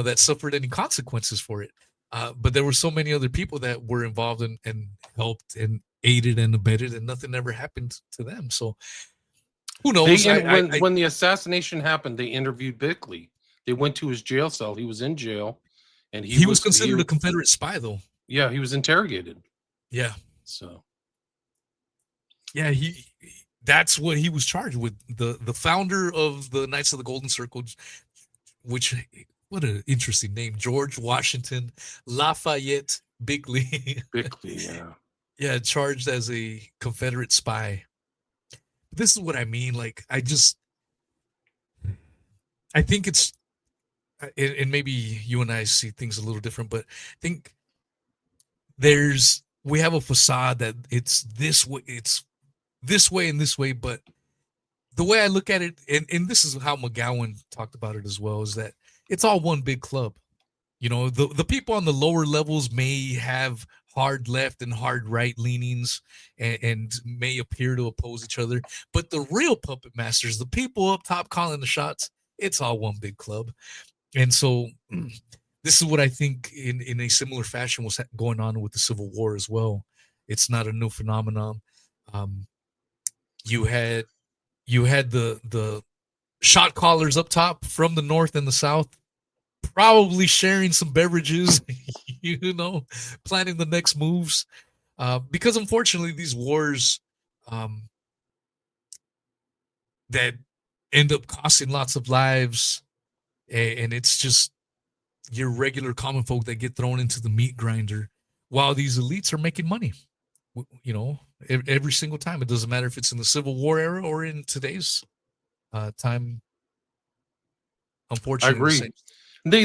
Speaker 1: that suffered any consequences for it. But there were so many other people that were involved and helped and aided and abetted, and nothing ever happened to them. So who knows?
Speaker 2: When the assassination happened, they interviewed Bickley. They went to his jail cell. He was in jail, and
Speaker 1: he was considered a Confederate spy, though.
Speaker 2: Yeah, he was interrogated.
Speaker 1: Yeah.
Speaker 2: So.
Speaker 1: Yeah, that's what he was charged with. The founder of the Knights of the Golden Circle, which, what an interesting name, George Washington Lafayette Bickley.
Speaker 2: Bickley, yeah.
Speaker 1: Yeah, charged as a Confederate spy. This is what I mean. Like, I think it's, and maybe you and I see things a little different, but I think we have a facade that it's this way and this way, but the way I look at it, and this is how McGowan talked about it as well, is that it's all one big club. The people on the lower levels may have hard left and hard right leanings and may appear to oppose each other, but the real puppet masters, the people up top calling the shots, it's all one big club. And so this is what I think in a similar fashion was going on with the Civil War as well. It's not a new phenomenon. You had the shot callers up top from the North and the South, probably sharing some beverages, planning the next moves. Because unfortunately, these wars that end up costing lots of lives, and it's just your regular common folk that get thrown into the meat grinder while these elites are making money. Every single time. It doesn't matter if it's in the Civil War era or in today's time. Unfortunately,
Speaker 2: I agree.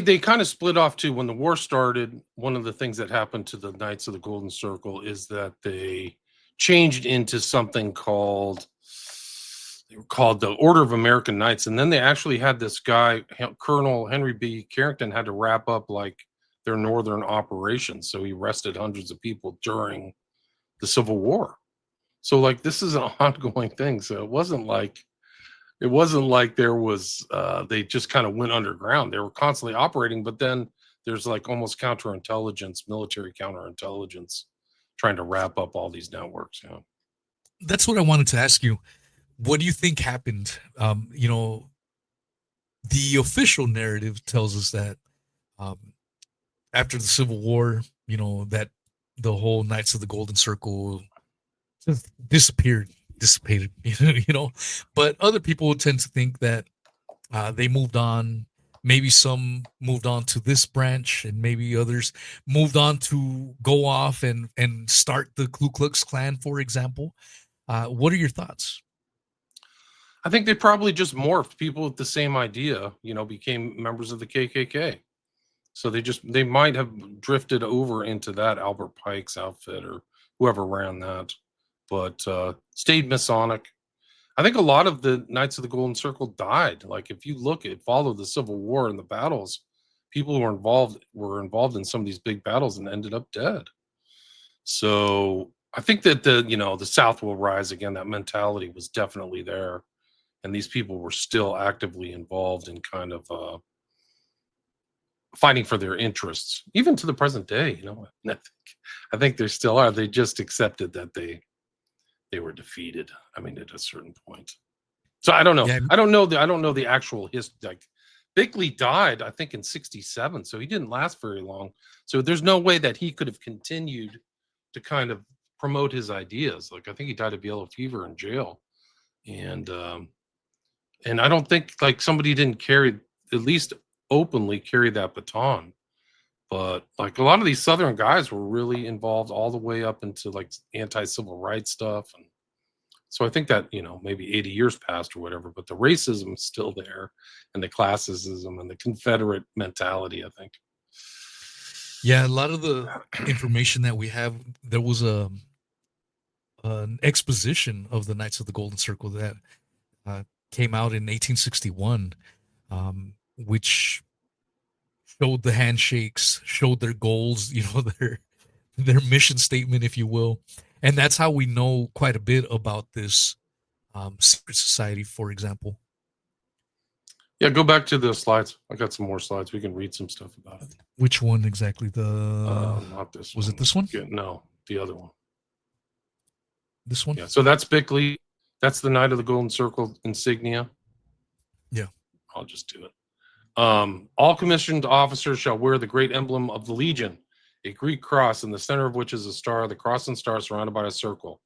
Speaker 2: They kind of split off too. When the war started, one of the things that happened to the Knights of the Golden Circle is that they changed into something called the Order of American Knights, and then they actually had this guy, Colonel Henry B. Carrington, had to wrap up like their northern operations, so he arrested hundreds of people during the Civil War. So like this is an ongoing thing. So it wasn't like there was they just kind of went underground. They were constantly operating, but then there's like almost counterintelligence, military counterintelligence, trying to wrap up all these networks.
Speaker 1: That's what I wanted to ask you. What do you think happened? The official narrative tells us that after the Civil War, that the whole Knights of the Golden Circle just dissipated, but other people tend to think that they moved on. Maybe some moved on to this branch, and maybe others moved on to go off and start the Ku Klux Klan, for example. What are your thoughts?
Speaker 2: I think they probably just morphed. People with the same idea, became members of the KKK. So they might have drifted over into that Albert Pike's outfit or whoever ran that, but stayed Masonic. I think a lot of the Knights of the Golden Circle died. Like if you follow the Civil War and the battles, people who were involved in some of these big battles and ended up dead. So I think that the South will rise again. That mentality was definitely there. And these people were still actively involved in kind of fighting for their interests, even to the present day. I think they still are. They just accepted that they were defeated. I mean, at a certain point. So I don't know. Yeah. I don't know the actual history. Like Bickley died, I think, in '67, so he didn't last very long. So there's no way that he could have continued to kind of promote his ideas. Like I think he died of yellow fever in jail, and I don't think like somebody didn't at least openly carry that baton. But like a lot of these Southern guys were really involved all the way up into like anti-civil rights stuff. And So I think that, maybe 80 years passed or whatever, but the racism is still there, and the classism and the Confederate mentality, I think.
Speaker 1: Yeah, a lot of the information that we have, there was an exposition of the Knights of the Golden Circle that came out in 1861, which showed the handshakes, showed their goals, their mission statement, if you will, and that's how we know quite a bit about this secret society, for example.
Speaker 2: Yeah, go back to the slides. I got some more slides. We can read some stuff about it.
Speaker 1: Which one exactly?
Speaker 2: Not this
Speaker 1: was
Speaker 2: one.
Speaker 1: it this one?
Speaker 2: Yeah, no, the other one.
Speaker 1: This one?
Speaker 2: Yeah, so that's Bickley. That's the Knight of the Golden Circle insignia.
Speaker 1: Yeah.
Speaker 2: I'll just do it. All commissioned officers shall wear the great emblem of the Legion, a Greek cross in the center of which is a star. The cross and star surrounded by a circle.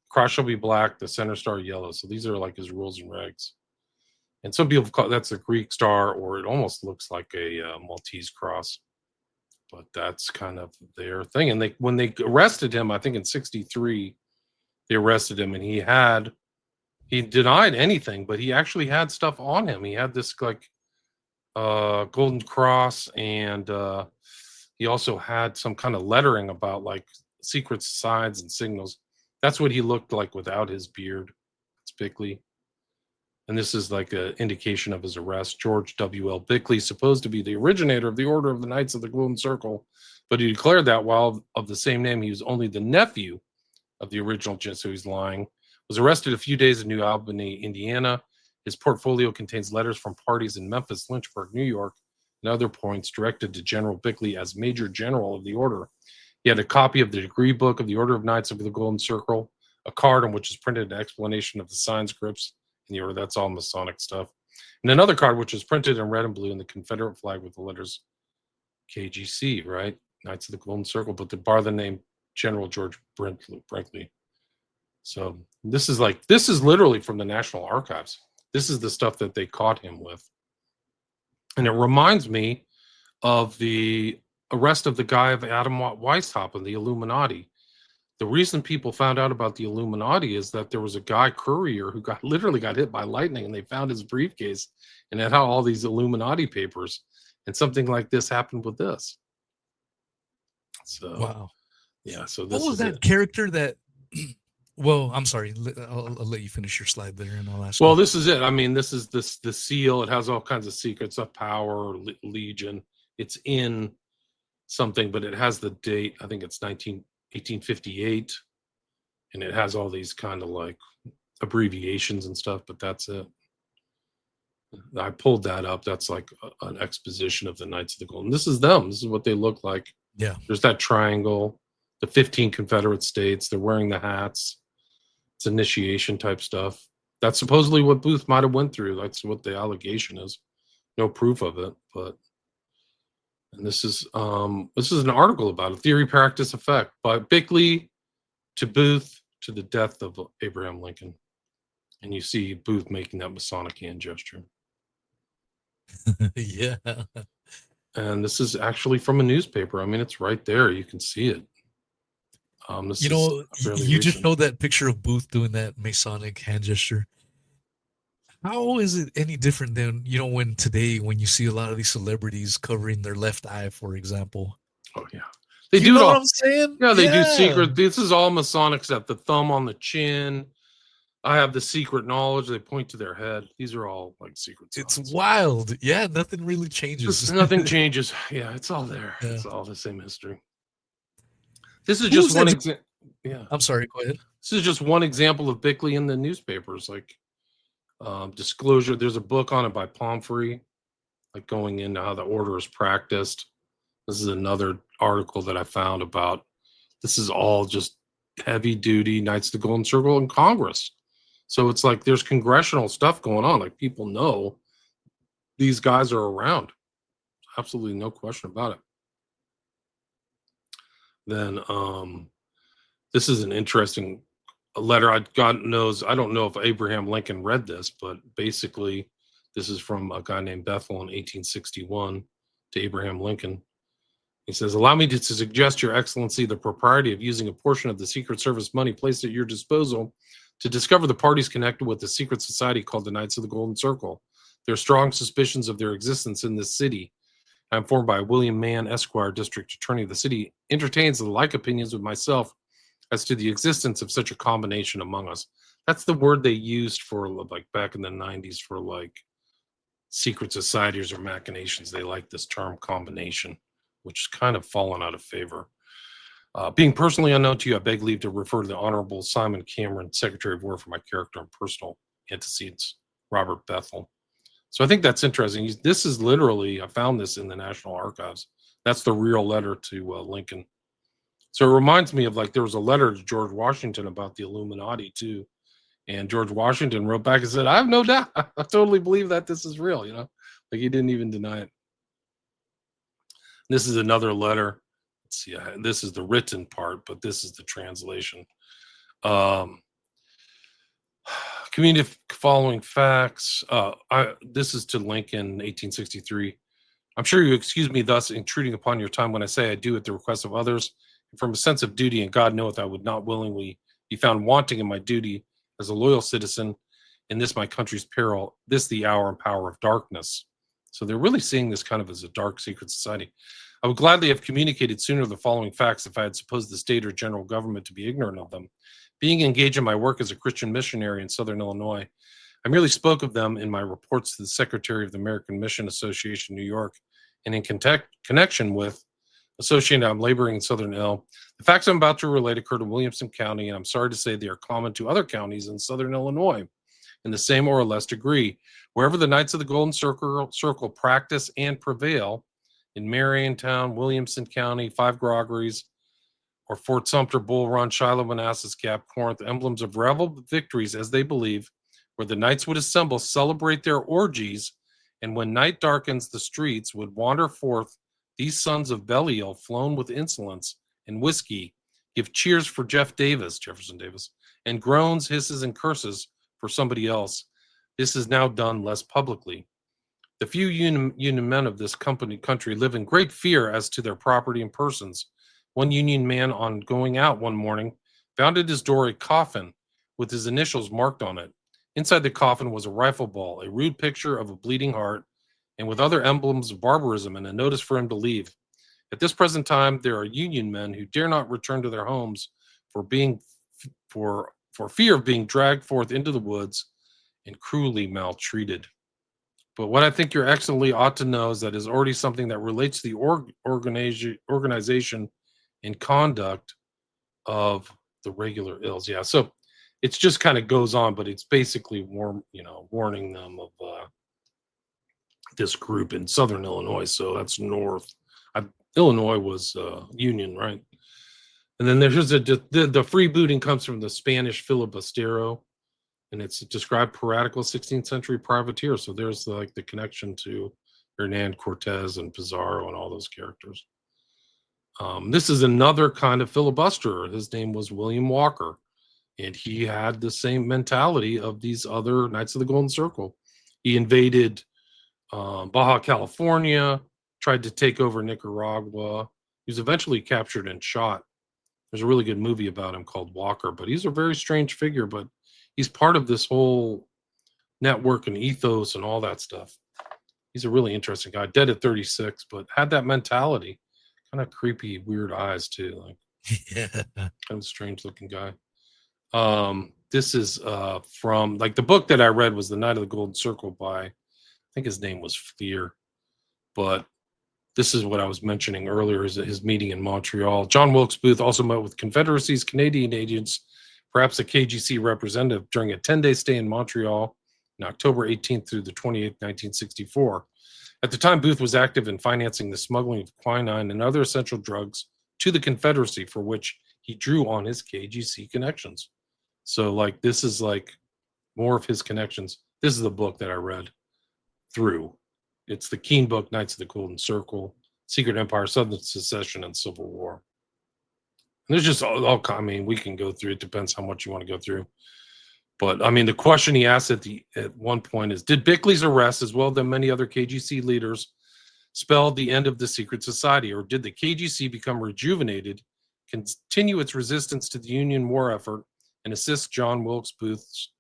Speaker 2: The cross shall be black, the center star yellow. So these are like his rules and regs. And some people call that's a Greek star, or it almost looks like a Maltese cross. But that's kind of their thing. And when they arrested him, I think in '63, they arrested him, and he denied anything, but he actually had stuff on him. He had this like golden cross, and he also had some kind of lettering about like secret signs and signals. That's what he looked like without his beard. It's Bickley. And this is like an indication of his arrest. George W.L. Bickley, supposed to be the originator of the Order of the Knights of the Golden Circle, but he declared that while of the same name, he was only the nephew of the original, so he's lying. Was arrested a few days in New Albany, Indiana. His portfolio contains letters from parties in Memphis, Lynchburg, New York, and other points directed to General Bickley as Major General of the Order. He had a copy of the degree book of the Order of Knights of the Golden Circle, a card on which is printed an explanation of the sign scripts in the order. That's all Masonic stuff. And another card which is printed in red and blue in the Confederate flag with the letters KGC, right? Knights of the Golden Circle, but they bar the name General George Brinkley. So this is literally from the National Archives. This is the stuff that they caught him with. And it reminds me of the arrest of the guy of Adam Weishaupt and the Illuminati. The reason people found out about the Illuminati is that there was a guy, courier, who literally got hit by lightning, and they found his briefcase and it had all these Illuminati papers. And something like this happened with this. So
Speaker 1: wow.
Speaker 2: Yeah. So this
Speaker 1: what was that character that? Well, I'm sorry. I'll let you finish your slide there, and I'll ask.
Speaker 2: Well, this is it. I mean, this is the seal. It has all kinds of secrets of power, Legion. It's in something, but it has the date. I think it's 1858, and it has all these kind of like abbreviations and stuff, but that's it. I pulled that up. That's like an exposition of the Knights of the Golden. This is them. This is what they look like.
Speaker 1: Yeah.
Speaker 2: There's that triangle, the 15 Confederate states. They're wearing the hats. It's initiation type stuff. That's supposedly what Booth might have went through. That's what the allegation is. No proof of it, but and this is an article about it. Theory, practice, effect by Bickley to Booth to the death of Abraham Lincoln. And you see Booth making that Masonic hand gesture.
Speaker 1: Yeah.
Speaker 2: And this is actually from a newspaper. I mean, it's right there. You can see it.
Speaker 1: You just showed that picture of Booth doing that Masonic hand gesture. How is it any different than, when you see a lot of these celebrities covering their left eye, for example?
Speaker 2: Oh, yeah. They do
Speaker 1: know
Speaker 2: it all.
Speaker 1: what I'm saying?
Speaker 2: Yeah, they do secret. This is all Masonic stuff. The thumb on the chin. I have the secret knowledge. They point to their head. These are all like secret signs.
Speaker 1: It's wild. Yeah, nothing really changes.
Speaker 2: Nothing changes. Yeah, it's all there. Yeah. It's all the same history. This is
Speaker 1: Who
Speaker 2: just one example. Yeah.
Speaker 1: I'm sorry, go ahead.
Speaker 2: This is just one example of Bickley in the newspapers. Like disclosure, there's a book on it by Pomfrey, like going into how the order is practiced. This is another article that I found about. This is all just heavy duty Knights of the Golden Circle in Congress. So it's like there's congressional stuff going on. Like people know these guys are around. Absolutely no question about it. Then this is an interesting letter. God knows, I don't know if Abraham Lincoln read this, but basically this is from a guy named Bethel in 1861 to Abraham Lincoln. He says, allow me to suggest, Your Excellency, the propriety of using a portion of the Secret Service money placed at your disposal to discover the parties connected with the secret society called the Knights of the Golden Circle. There are strong suspicions of their existence in this city. I'm informed by William Mann, Esquire, District Attorney of the city, entertains the like opinions with myself as to the existence of such a combination among us. That's the word they used for, like, back in the 90s for, like, secret societies or machinations. They like this term combination, which has kind of fallen out of favor. Being personally unknown to you, I beg leave to refer to the Honorable Simon Cameron, Secretary of War, for my character and personal antecedents, Robert Bethel. So I think that's interesting. This is literally, I found this in the National Archives. That's the real letter to Lincoln. So it reminds me of, like, there was a letter to George Washington about the Illuminati too. And George Washington wrote back and said, I have no doubt. I totally believe that this is real, like he didn't even deny it. This is another letter. Let's see, this is the written part, but this is the translation. Community following facts. This is to Lincoln, 1863. I'm sure you excuse me thus intruding upon your time when I say I do at the request of others. From a sense of duty, and God knoweth I would not willingly be found wanting in my duty as a loyal citizen in this my country's peril, this the hour and power of darkness. So they're really seeing this kind of as a dark secret society. I would gladly have communicated sooner the following facts if I had supposed the state or general government to be ignorant of them. Being engaged in my work as a Christian missionary in Southern Illinois, I merely spoke of them in my reports to the Secretary of the American Mission Association, New York, and in connection with associated I'm laboring in Southern Ill. The facts I'm about to relate occurred in Williamson County, and I'm sorry to say they are common to other counties in Southern Illinois in the same or less degree. Wherever the Knights of the Golden Circle practice and prevail, in Mariontown, Williamson County, Five Groggeries, or Fort Sumter, Bull Run, Shiloh, Manassas Gap, Corinth, emblems of revel victories, as they believe, where the knights would assemble, celebrate their orgies, and when night darkens the streets would wander forth these sons of Belial, flown with insolence and whiskey, give cheers for Jefferson Davis, and groans, hisses, and curses for somebody else. This is now done less publicly. The few Union men of this country live in great fear as to their property and persons. One Union man, on going out one morning, found at his door a coffin with his initials marked on it. Inside the coffin was a rifle ball, a rude picture of a bleeding heart, and with other emblems of barbarism, and a notice for him to leave. At this present time, there are Union men who dare not return to their homes for fear of being dragged forth into the woods and cruelly maltreated. But what I think you excellently ought to know is that is already something that relates to the organization and conduct of the regular ills. Yeah, so it's just kind of goes on, but it's basically warning them of this group in Southern Illinois. So that's north. Illinois was Union, right? And then there's the freebooting comes from the Spanish filibustero, and it's described piratical 16th century privateer. So there's like the connection to Hernan Cortez and Pizarro and all those characters. This is another kind of filibusterer. His name was William Walker, and he had the same mentality of these other Knights of the Golden Circle. He invaded Baja California, tried to take over Nicaragua. He was eventually captured and shot. There's a really good movie about him called Walker, but he's a very strange figure, but he's part of this whole network and ethos and all that stuff. He's a really interesting guy, dead at 36, but had that mentality. Kind of creepy, weird eyes too. Like, yeah, kind of strange looking guy. This is from, like, the book that I read was The Knight of the Golden Circle by, I think his name was Fear, but this is what I was mentioning earlier, is his meeting in Montreal. John Wilkes Booth also met with Confederacy's Canadian agents, perhaps a KGC representative, during a 10-day stay in Montreal on October 18th through the 28th, 1964. At the time, Booth was active in financing the smuggling of quinine and other essential drugs to the Confederacy, for which he drew on his KGC connections. So, like, this is like more of his connections. This is the book that I read through. It's the Keene book, Knights of the Golden Circle, Secret Empire, Southern Secession, and Civil War. And there's just all I mean, we can go through. It depends how much you want to go through. But I mean, the question he asked at one point is, did Bickley's arrest, as well as many other KGC leaders, spell the end of the secret society, or did the KGC become rejuvenated, continue its resistance to the Union war effort, and assist John Wilkes Booth's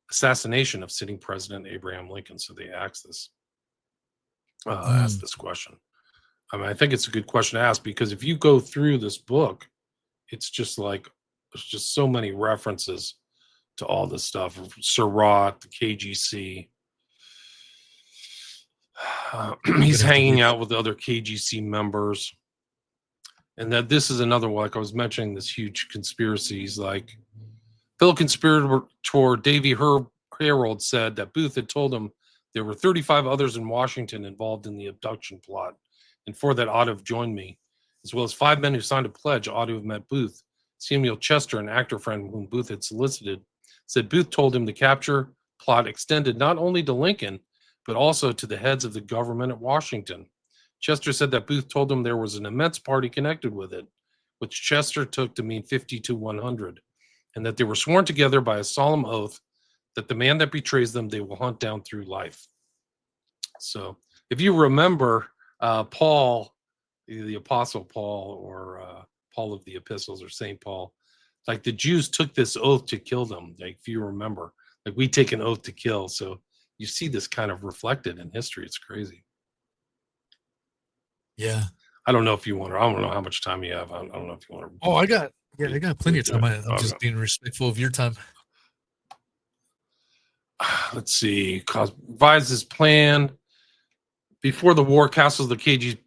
Speaker 2: assassination of sitting President Abraham Lincoln. So they asked this question. I mean, I think it's a good question to ask, because if you go through this book, it's just like there's just so many references to all this stuff. Surratt, the KGC. He's hanging out with other KGC members. And that this is another one, like I was mentioning, this huge conspiracies. Like fellow conspirator Davy Harold said that Booth had told him there were 35 others in Washington involved in the abduction plot, and 4 that ought to have joined me, as well as 5 men who signed a pledge ought to have met Booth. Samuel Chester, an actor friend whom Booth had solicited, said Booth told him the capture plot extended not only to Lincoln, but also to the heads of the government at Washington. Chester said that Booth told him there was an immense party connected with it, which Chester took to mean 50 to 100, and that they were sworn together by a solemn oath that the man that betrays them they will hunt down through life. So if you remember Paul, the Apostle Paul, or Paul of the Epistles, or St. Paul, like the Jews took this oath to kill them. Like if you remember, like we take an oath to kill. So you see this kind of reflected in history. It's crazy.
Speaker 1: Yeah.
Speaker 2: I don't know if you want to, I don't know how much time you have. I don't know if you want to.
Speaker 1: Oh, I got plenty of time. I'm just being respectful of your time.
Speaker 2: Let's see. Revised his plan. Before the war, castles of the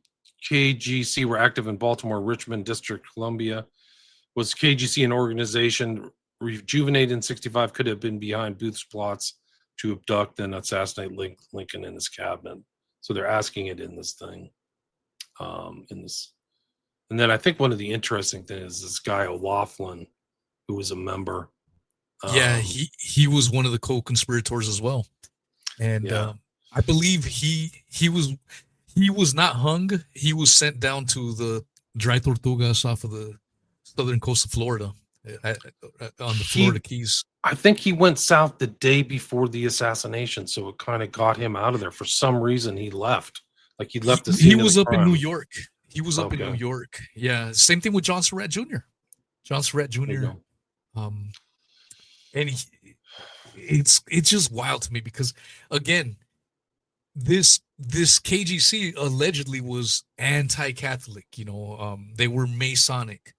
Speaker 2: KGC were active in Baltimore, Richmond, District Columbia. Was KGC an organization rejuvenated in 65? Could have been behind Booth's plots to abduct and assassinate Lincoln and his cabinet. So they're asking it in this thing. And then I think one of the interesting things is this guy O'Laughlin, who was a member.
Speaker 1: Yeah, he was one of the co-conspirators as well, and I believe he was not hung. He was sent down to the Dry Tortugas off of the southern coast of Florida, on the Florida Keys.
Speaker 2: I think he went south the day before the assassination, so it kind of got him out of there. For some reason, he left. Like he left the scene.
Speaker 1: He was up in New York. He was up in New York. Yeah, same thing with John Surratt Jr. John Surratt Jr. And it's just wild to me because, again, this KGC allegedly was anti-Catholic. You know, they were Masonic,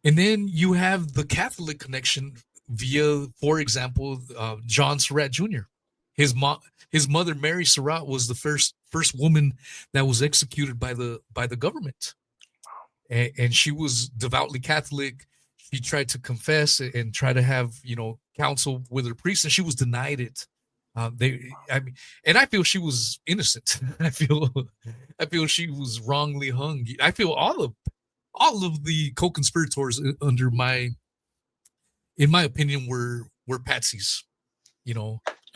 Speaker 1: and then you have the Catholic connection via, for example, John Surratt Jr. His mother, Mary Surratt, was the first woman that was executed by the government, and she was devoutly Catholic. She tried to confess and try to have, counsel with her priest, and she was denied it. And I feel she was innocent. I feel she was wrongly hung. I feel all of the co-conspirators in my opinion, were patsies.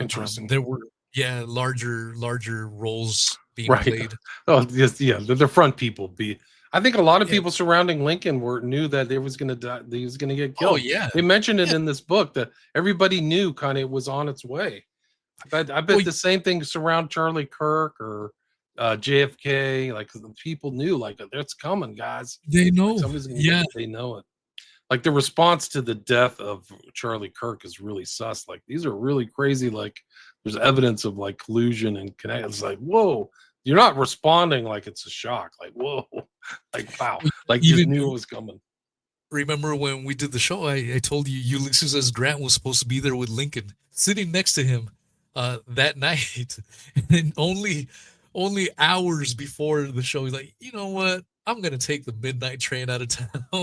Speaker 2: Interesting.
Speaker 1: There were larger roles being played.
Speaker 2: Oh yes, yeah. The front people I think a lot of people surrounding Lincoln knew that he was going to die. He was going to get killed.
Speaker 1: Oh yeah,
Speaker 2: they mentioned it in this book that everybody knew kind of it was on its way. I bet the same thing surround Charlie Kirk or JFK. Like the people knew, like it's coming, guys.
Speaker 1: They know.
Speaker 2: Like, somebody's gonna they know it. Like the response to the death of Charlie Kirk is really sus. Like these are really crazy. Like there's evidence of like collusion and connect. It's like, whoa. You're not responding like it's a shock. Like, whoa, like, wow. Like you knew it was coming.
Speaker 1: Remember when we did the show, I told you Ulysses S. Grant was supposed to be there with Lincoln, sitting next to him that night. And only hours before the show, he's like, you know what? I'm going to take the midnight train out of town.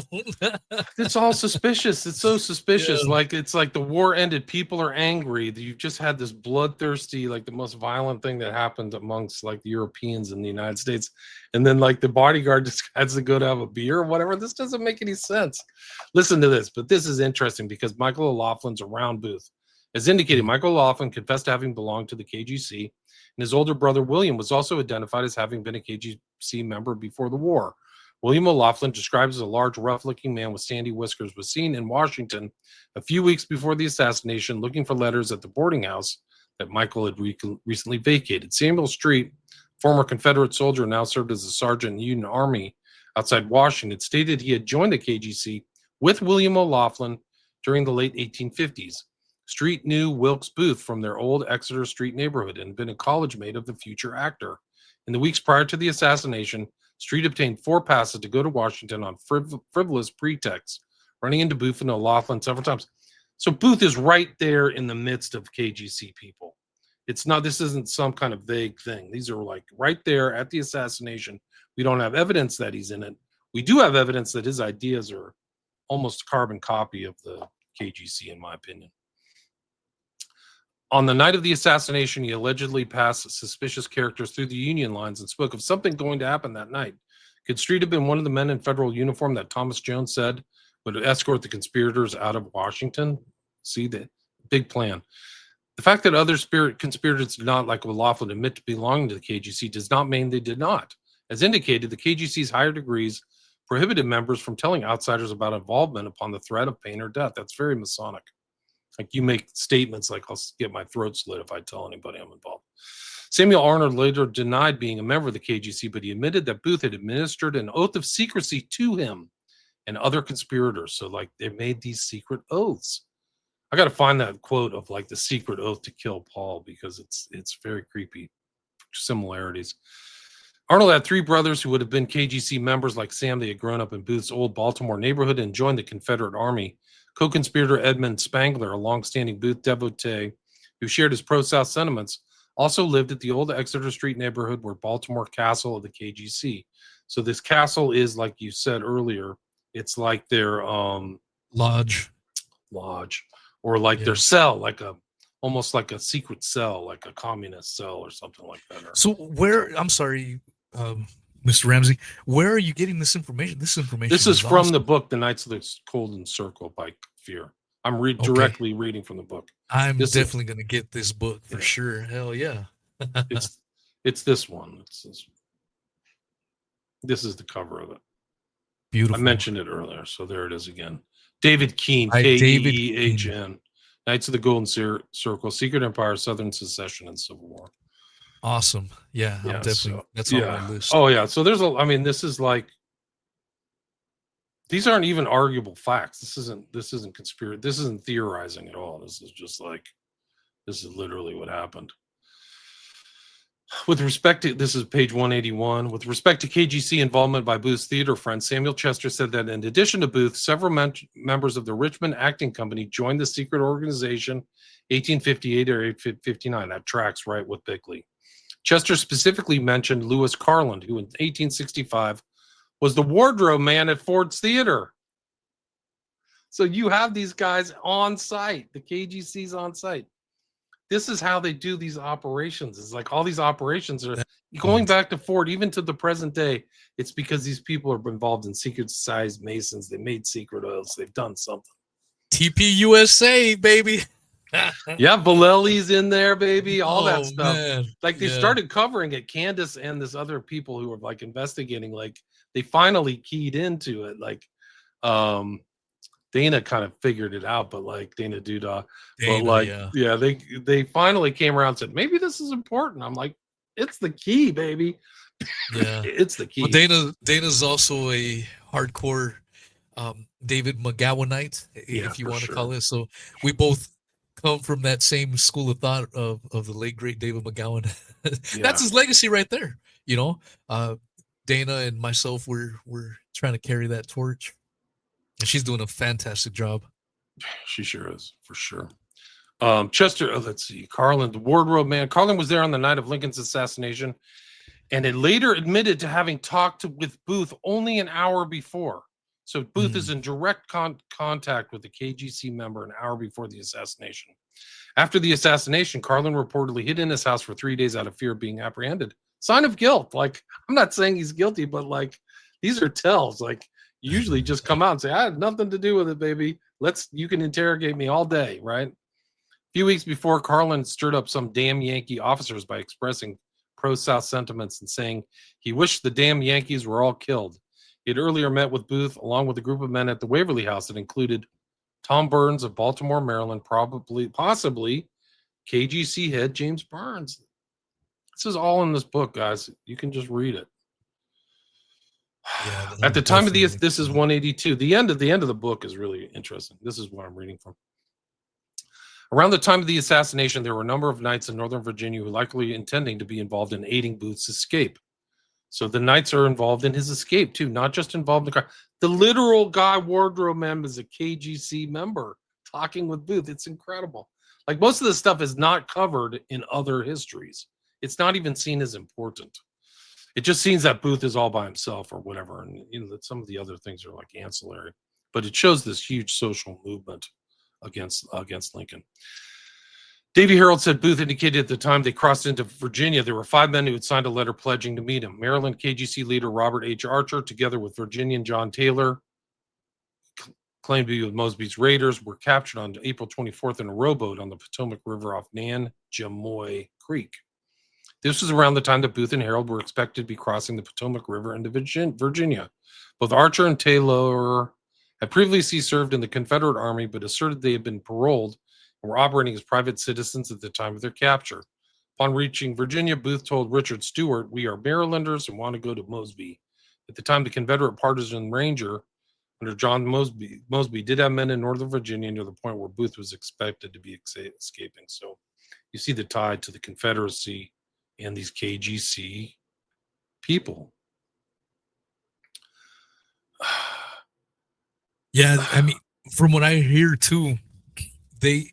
Speaker 2: It's all suspicious. It's so suspicious. Yeah. Like, it's like the war ended. People are angry. You've just had this bloodthirsty, like the most violent thing that happened amongst like the Europeans in the United States. And then like the bodyguard just has to go to have a beer or whatever. This doesn't make any sense. Listen to this. But this is interesting because Michael O'Loughlin's around Booth. As indicated, Michael O'Loughlin confessed to having belonged to the KGC, and his older brother William was also identified as having been a KGC member before the war. William O'Loughlin, described as a large, rough-looking man with sandy whiskers, was seen in Washington a few weeks before the assassination looking for letters at the boarding house that Michael had recently vacated. Samuel Street, former Confederate soldier, now served as a sergeant in the Union Army outside Washington, stated he had joined the KGC with William O'Loughlin during the late 1850s. Street knew Wilkes Booth from their old Exeter Street neighborhood and had been a college mate of the future actor. In the weeks prior to the assassination, Street obtained 4 passes to go to Washington on frivolous pretexts, running into Booth and O'Loughlin several times. So Booth is right there in the midst of KGC people. This isn't some kind of vague thing. These are like right there at the assassination. We don't have evidence that he's in it. We do have evidence that his ideas are almost a carbon copy of the KGC, in my opinion. On the night of the assassination, he allegedly passed suspicious characters through the Union lines and spoke of something going to happen that night. Could Street have been one of the men in federal uniform that Thomas Jones said would escort the conspirators out of Washington? See, the big plan. The fact that other conspirators did not, like O'Loughlin, admit to belonging to the KGC does not mean they did not. As indicated, the KGC's higher degrees prohibited members from telling outsiders about involvement upon the threat of pain or death. That's very Masonic. Like, you make statements like, I'll get my throat slit if I tell anybody I'm involved. Samuel Arnold later denied being a member of the KGC, but he admitted that Booth had administered an oath of secrecy to him and other conspirators. So, like, they made these secret oaths. I got to find that quote of, like, the secret oath to kill Paul, because it's very creepy similarities. Arnold had 3 brothers who would have been KGC members like Sam. They had grown up in Booth's old Baltimore neighborhood and joined the Confederate Army. Co-conspirator Edmund Spangler, a long-standing Booth devotee who shared his pro-South sentiments, also lived at the old Exeter Street neighborhood where Baltimore Castle of the KGC. So this castle is, like you said earlier, it's like their
Speaker 1: lodge,
Speaker 2: or like their cell, like almost like a secret cell, like a communist cell or something like that.
Speaker 1: So I'm sorry, Mr. Ramsey, where are you getting this information? This
Speaker 2: is from awesome. The book, The Knights of the Golden Circle by Fear. I'm directly reading from the book.
Speaker 1: I'm definitely going to get this book for sure. Hell yeah.
Speaker 2: It's this one. This is the cover of it.
Speaker 1: Beautiful.
Speaker 2: I mentioned it earlier, so there it is again. David Keene, K-E-E-H-N. Knights of the Golden Circle, Secret Empire, Southern Secession, and Civil War.
Speaker 1: Awesome. Yeah, I'm definitely, that's on my list.
Speaker 2: Oh, yeah. So this is like, these aren't even arguable facts. This isn't conspiracy. This isn't theorizing at all. This is just like, this is literally what happened. With respect to, this is page 181, with respect to KGC involvement by Booth's theater friend, Samuel Chester said that in addition to Booth, several members of the Richmond Acting Company joined the secret organization 1858 or 1859. That tracks right with Bickley. Chester specifically mentioned Lewis Carland, who in 1865 was the wardrobe man at Ford's Theater. So you have these guys on site. The KGC's on site. This is how they do these operations. It's like all these operations are going back to Ford, even to the present day. It's because these people are involved in secret society Masons. They made secret oils. They've done something.
Speaker 1: TPUSA, baby.
Speaker 2: Yeah, Vallely's in there, baby. All that stuff.
Speaker 1: Man.
Speaker 2: Like they started covering it. Candace and this other people who were like investigating, like they finally keyed into it. Like Dana kind of figured it out, but like Dana Duda, but like, they finally came around and said, maybe this is important. I'm like, it's the key, baby.
Speaker 1: Yeah.
Speaker 2: It's the key.
Speaker 1: Well, Dana's also a hardcore David McGowanite, if you want to call it. So we both come from that same school of thought of the late great David McGowan. That's his legacy right there. You know, Dana and myself, we're trying to carry that torch. And she's doing a fantastic job.
Speaker 2: She sure is, for sure. Chester, let's see, Carland, the wardrobe man. Carland was there on the night of Lincoln's assassination and had later admitted to having talked with Booth only an hour before. So Booth is in direct contact with the KGC member an hour before the assassination. After the assassination, Carland reportedly hid in his house for 3 days out of fear of being apprehended. Sign of guilt. Like, I'm not saying he's guilty, but like, these are tells. Like, usually just come out and say, I had nothing to do with it, baby. You can interrogate me all day, right? A few weeks before, Carland stirred up some damn Yankee officers by expressing pro-South sentiments and saying he wished the damn Yankees were all killed. He had earlier met with Booth along with a group of men at the Waverly House that included Tom Burns of Baltimore, Maryland, possibly KGC head James Burns. This is all in this book, guys. You can just read it.
Speaker 1: Yeah,
Speaker 2: At the time of
Speaker 1: definitely.
Speaker 2: this is 182. The end of the book is really interesting. This is what I'm reading from. Around the time of the assassination, there were a number of knights in Northern Virginia who likely intending to be involved in aiding Booth's escape. So the knights are involved in his escape too, not just involved in the car. The literal guy wardrobe man is a KGC member talking with Booth. It's incredible. Like most of this stuff is not covered in other histories. It's not even seen as important. It just seems that Booth is all by himself or whatever, and that some of the other things are like ancillary. But it shows this huge social movement against Lincoln. Davy Harold said Booth indicated at the time they crossed into Virginia, there were 5 men who had signed a letter pledging to meet him. Maryland KGC leader Robert H. Archer, together with Virginian John Taylor, claimed to be with Mosby's raiders, were captured on April 24th in a rowboat on the Potomac River off Nan-Jamoy Creek. This was around the time that Booth and Harold were expected to be crossing the Potomac River into Virginia. Both Archer and Taylor had previously served in the Confederate Army, but asserted they had been paroled and were operating as private citizens at the time of their capture. Upon reaching Virginia, Booth told Richard Stewart, "We are Marylanders and want to go to Mosby." At the time, the Confederate partisan ranger under John Mosby did have men in Northern Virginia near the point where Booth was expected to be escaping. So you see the tie to the Confederacy and these KGC people.
Speaker 1: Yeah, I mean, from what I hear too, they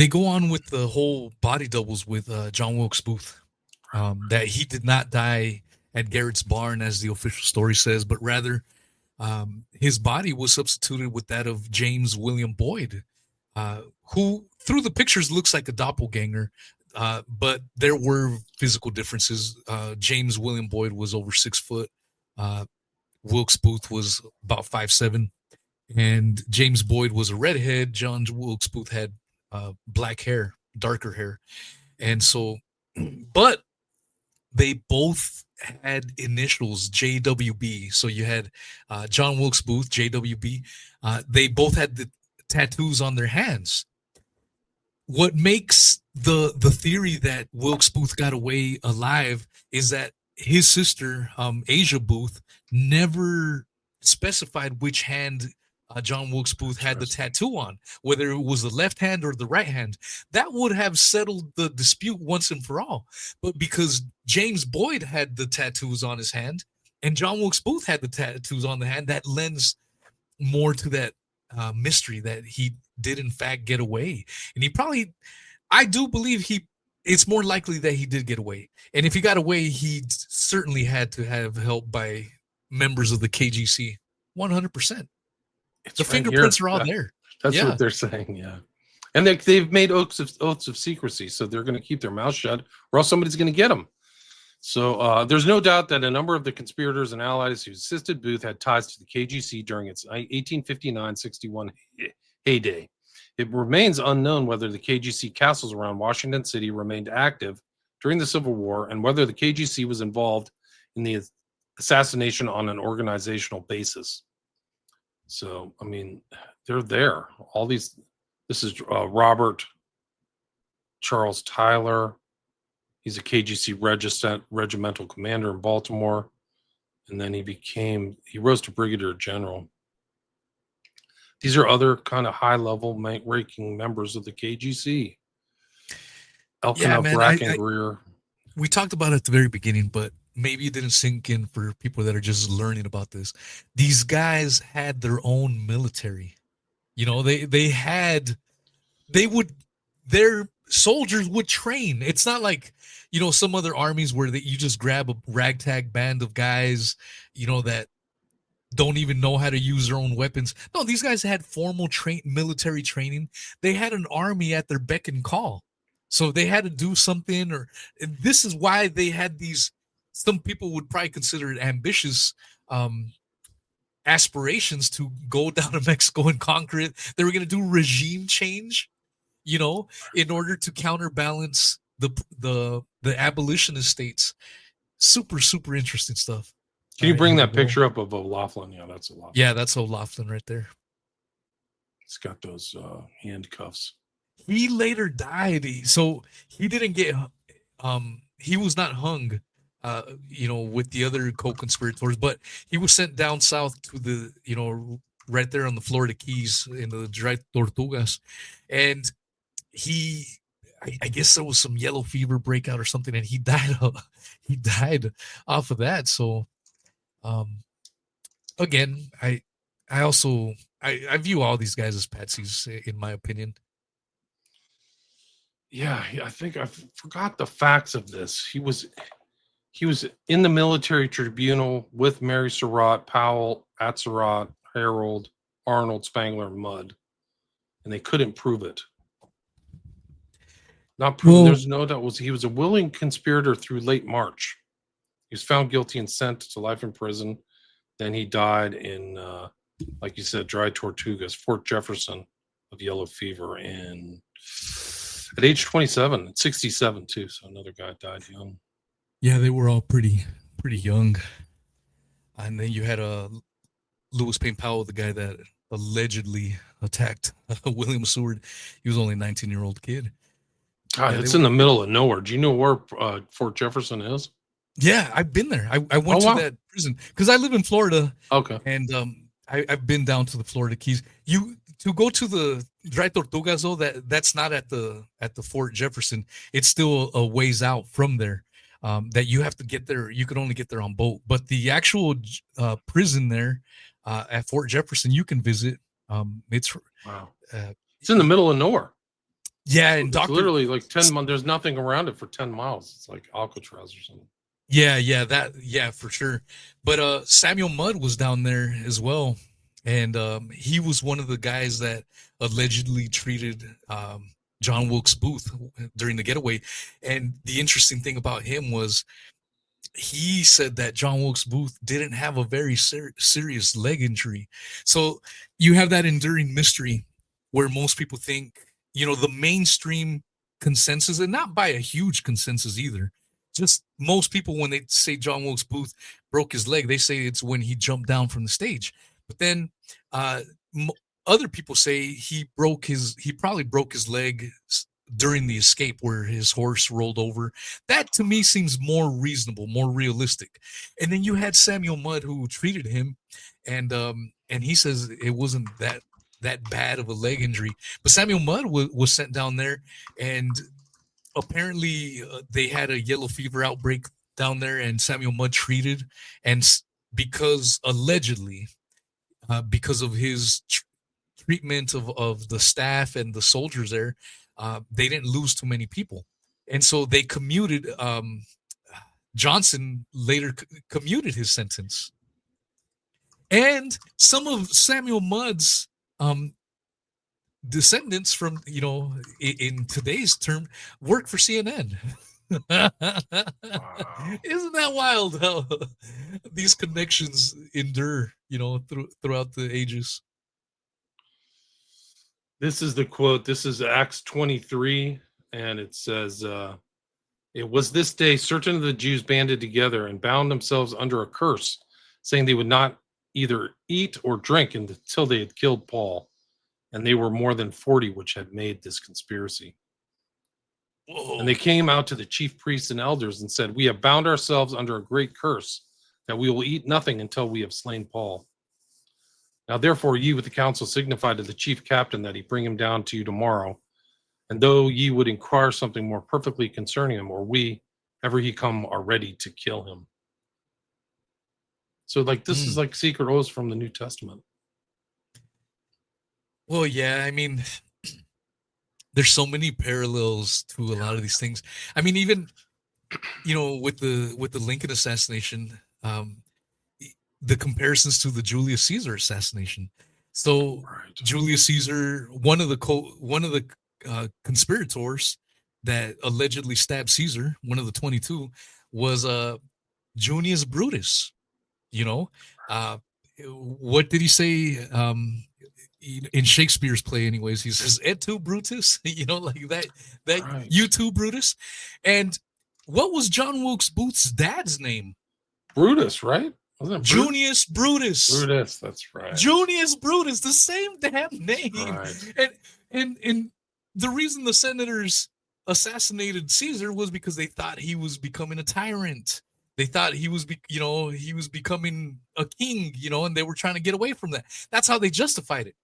Speaker 1: go on with the whole body doubles with John Wilkes Booth. That he did not die at Garrett's barn, as the official story says, but rather his body was substituted with that of James William Boyd, who through the pictures looks like a doppelganger. But there were physical differences. James William Boyd was over 6 foot. Wilkes Booth was about 5'7", and James Boyd was a redhead. John Wilkes Booth had black hair, darker hair, and so, but they both had initials JWB. So you had John Wilkes Booth, JWB. They both had the tattoos on their hands. What makes the theory that Wilkes Booth got away alive is that his sister, Asia Booth, never specified which hand John Wilkes Booth had the tattoo on, whether it was the left hand or the right hand. That would have settled the dispute once and for all. But because James Boyd had the tattoos on his hand and John Wilkes Booth had the tattoos on the hand, that lends more to that mystery that he did in fact get away. And he probably, I do believe it's more likely that he did get away. And if he got away, he certainly had to have help by members of the KGC. 100%. The fingerprints are all there.
Speaker 2: That's what they're saying, yeah. And they've made oaths of secrecy, so they're going to keep their mouth shut, or else somebody's going to get them. So there's no doubt that a number of the conspirators and allies who assisted Booth had ties to the KGC during its 1859-61 heyday. It remains unknown whether the KGC castles around Washington City remained active during the Civil War and whether the KGC was involved in the assassination on an organizational basis. So, I mean, they're there. All these, this is Robert Charles Tyler. He's a KGC regimental commander in Baltimore. And then he rose to brigadier general. These are other kind of high-level ranking members of the KGC. Elkanah Brackenrear.
Speaker 1: We talked about it at the very beginning, but maybe it didn't sink in for people that are just learning about this. These guys had their own military. You know, their soldiers would train. It's not like, you know, some other armies where you just grab a ragtag band of guys, you know, that don't even know how to use their own weapons. No, these guys had formal military training. They had an army at their beck and call. So they had to do something, and this is why they had these, some people would probably consider it ambitious aspirations to go down to Mexico and conquer it. They were going to do regime change, you know, in order to counterbalance the abolitionist states. Super, super interesting stuff.
Speaker 2: Can you bring that picture up of O'Laughlin? Yeah, that's O'Laughlin.
Speaker 1: Yeah, that's O'Laughlin right there.
Speaker 2: He's got those handcuffs.
Speaker 1: He later died, so he didn't get he was not hung. with the other co-conspirators, but he was sent down south to the, right there on the Florida Keys in the Dry Tortugas, and he, I guess there was some yellow fever breakout or something, and he died. He died off of that. So, um, again, I also I view all these guys as patsies, in my opinion.
Speaker 2: Yeah, I think I forgot the facts of this. He was in the military tribunal with Mary Surratt, Powell, Atzerodt, Harold, Arnold, Spangler, and Mudd, and they couldn't prove it. Not proven. There's no doubt. He was a willing conspirator through late March. He was found guilty and sent to life in prison. Then he died in, like you said, Dry Tortugas, Fort Jefferson, of yellow fever, at age 27, at 67 too. So another guy died young.
Speaker 1: Yeah, they were all pretty young. And then you had Lewis Payne Powell, the guy that allegedly attacked William Seward. He was only a 19-year-old kid.
Speaker 2: God, it's in the middle of nowhere. Do you know where Fort Jefferson is?
Speaker 1: Yeah, I've been there. I went to that prison because I live in Florida.
Speaker 2: Okay.
Speaker 1: And I've been down to the Florida Keys. To go to the Dry Tortugas, though, that's not at the Fort Jefferson. It's still a ways out from there. That you have to get there. You can only get there on boat. But the actual prison there at Fort Jefferson, you can visit. It's
Speaker 2: it's in the middle of nowhere.
Speaker 1: Yeah, and
Speaker 2: it's literally like 10 miles. There's nothing around it for 10 miles. It's like Alcatraz or something.
Speaker 1: Yeah, for sure. But Samuel Mudd was down there as well, and he was one of the guys that allegedly treated John Wilkes Booth during the getaway. And the interesting thing about him was he said that John Wilkes Booth didn't have a very serious leg injury. So you have that enduring mystery where most people think, the mainstream consensus, and not by a huge consensus either, just most people, when they say John Wilkes Booth broke his leg, they say it's when he jumped down from the stage. But then other people say he probably broke his leg during the escape where his horse rolled over. That to me seems more reasonable, more realistic. And then you had Samuel Mudd, who treated him, and he says it wasn't that bad of a leg injury. But Samuel Mudd was sent down there, and apparently they had a yellow fever outbreak down there, and Samuel Mudd treated, and because allegedly because of his treatment of the staff and the soldiers there, they didn't lose too many people, and so they commuted. Johnson later commuted his sentence, and some of Samuel Mudd's descendants from, in today's term, work for CNN. Wow. Isn't that wild how these connections endure, throughout the ages?
Speaker 2: This is the quote. This is Acts 23, and it says, it was this day certain of the Jews banded together and bound themselves under a curse, saying they would not either eat or drink until they had killed Paul. And they were more than 40 which had made this conspiracy. Whoa. And they came out to the chief priests and elders and said, we have bound ourselves under a great curse, that we will eat nothing until we have slain Paul. Now therefore ye with the council signify to the chief captain that he bring him down to you tomorrow. And though ye would inquire something more perfectly concerning him, or we, ever he come, are ready to kill him. So this is like secret oaths from the New Testament.
Speaker 1: Well, yeah, I mean, there's so many parallels to a lot of these things. I mean, even, with the Lincoln assassination, the comparisons to the Julius Caesar assassination. So Julius Caesar, one of the conspirators that allegedly stabbed Caesar, one of the 22, was Junius Brutus. What did he say? In Shakespeare's play, anyways, he says, "Et tu, Brutus?" Like that. Right. You too, Brutus. And what was John Wilkes Booth's dad's name?
Speaker 2: Brutus, right? Wasn't it
Speaker 1: Junius Brutus?
Speaker 2: Brutus, that's right.
Speaker 1: Junius Brutus, the same damn name.
Speaker 2: Right.
Speaker 1: And the reason the senators assassinated Caesar was because they thought he was becoming a tyrant. They thought he was, he was becoming a king, and they were trying to get away from that. That's how they justified it.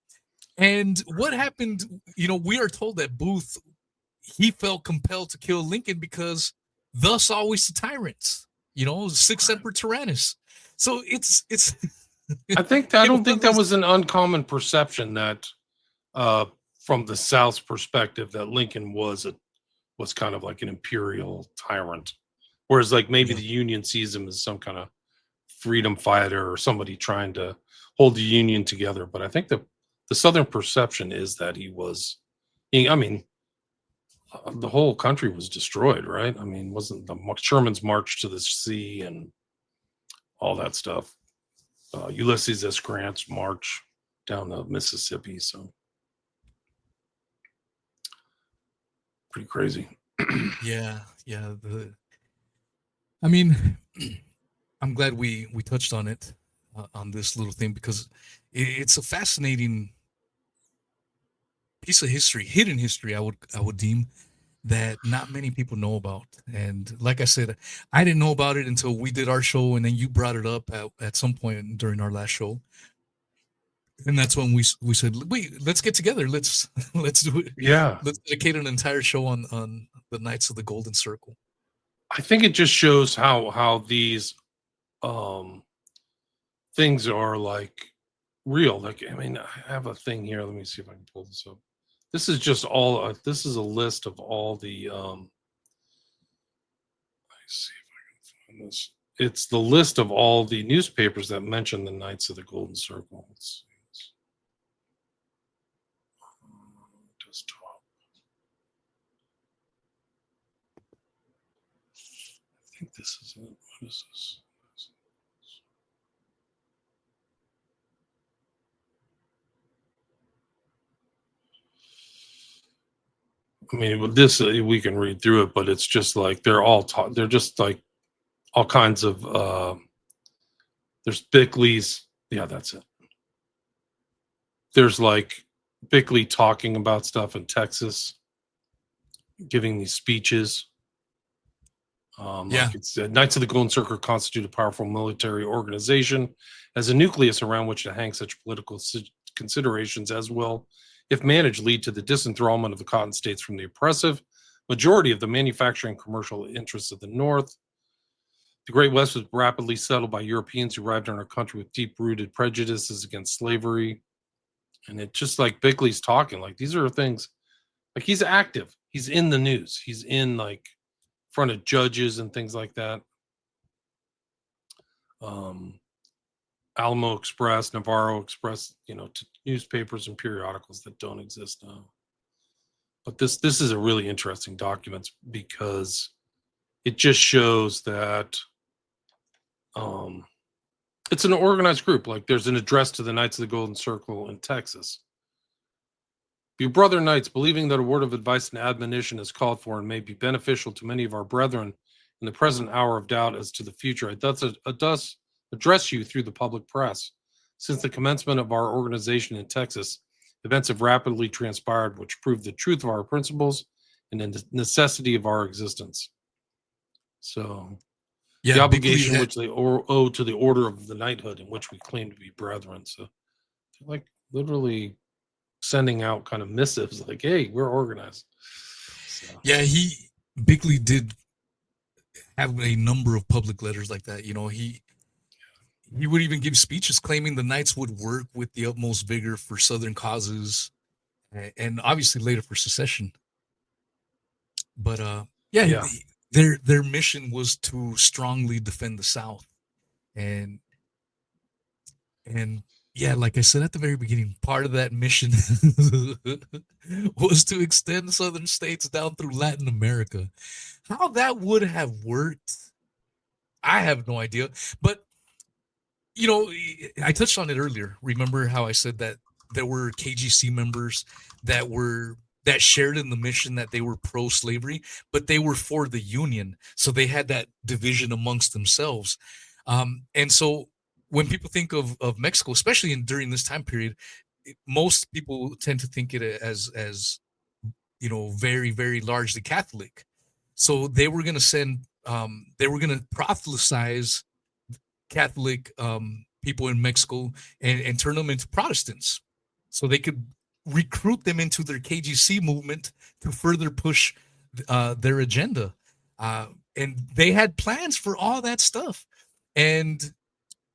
Speaker 1: And what happened, we are told that Booth, he felt compelled to kill Lincoln because thus always the tyrants, sic semper tyrannis. So it's
Speaker 2: I don't think that was an uncommon perception that from the South's perspective that Lincoln was kind of like an imperial tyrant. Whereas like maybe the Union sees him as some kind of freedom fighter or somebody trying to hold the Union together. But I think the Southern perception is that he was, I mean, the whole country was destroyed, right? I mean, wasn't the Sherman's March to the Sea and all that stuff? Ulysses S. Grant's march down the Mississippi. So pretty crazy.
Speaker 1: Yeah. I mean, I'm glad we touched on it on this little thing because it's a fascinating piece of history, hidden history. I would deem that not many people know about. And like I said, I didn't know about it until we did our show, and then you brought it up at some point during our last show. And that's when we said, wait, let's get together. Let's do it.
Speaker 2: Yeah.
Speaker 1: Let's dedicate an entire show on the Knights of the Golden Circle.
Speaker 2: I think it just shows how these things are like real. Like, I mean, I have a thing here. Let me see if I can pull this up. This is just all. This is a list of all the. Let me see if I can find this. It's the list of all the newspapers that mention the Knights of the Golden Circle. Let's see. Desktop. I think this is it. What is this? I mean, with this, we can read through it, but it's just like they're just like all kinds of. There's Bickley's. Yeah, that's it. There's like Bickley talking about stuff in Texas, giving these speeches. Like it's Knights of the Golden Circle constitute a powerful military organization as a nucleus around which to hang such political considerations as will, if managed, lead to the disenthrallment of the Cotton States from the oppressive majority of the manufacturing commercial interests of the North. The Great West was rapidly settled by Europeans who arrived in our country with deep-rooted prejudices against slavery. And it's just like Bickley's talking, like these are things, like he's active. He's in the news. He's in like front of judges and things like that. Alamo Express, Navarro Express, to newspapers and periodicals that don't exist now. But this is a really interesting document because it just shows that it's an organized group. Like there's an address to the Knights of the Golden Circle in Texas. Your brother knights, believing that a word of advice and admonition is called for and may be beneficial to many of our brethren in the present hour of doubt as to the future, I thus address you through the public press. Since the commencement of our organization in Texas, events have rapidly transpired which prove the truth of our principles and the necessity of our existence. So, the obligation which they owe to the order of the knighthood in which we claim to be brethren. So, they're like literally sending out kind of missives like, hey, we're organized. So.
Speaker 1: Yeah, Bickley did have a number of public letters like that. He would even give speeches claiming the Knights would work with the utmost vigor for Southern causes and obviously later for secession. But their mission was to strongly defend the South. And yeah, like I said at the very beginning, part of that mission was to extend Southern states down through Latin America. How that would have worked, I have no idea. But, I touched on it earlier. Remember how I said that there were KGC members that shared in the mission, that they were pro-slavery, but they were for the Union. So they had that division amongst themselves. And so when people think of Mexico, especially during this time period, most people tend to think it as very, very largely Catholic. So they were going to send they were going to proselytize Catholic people in Mexico and turn them into Protestants, so they could recruit them into their KGC movement to further push their agenda. And they had plans for all that stuff. And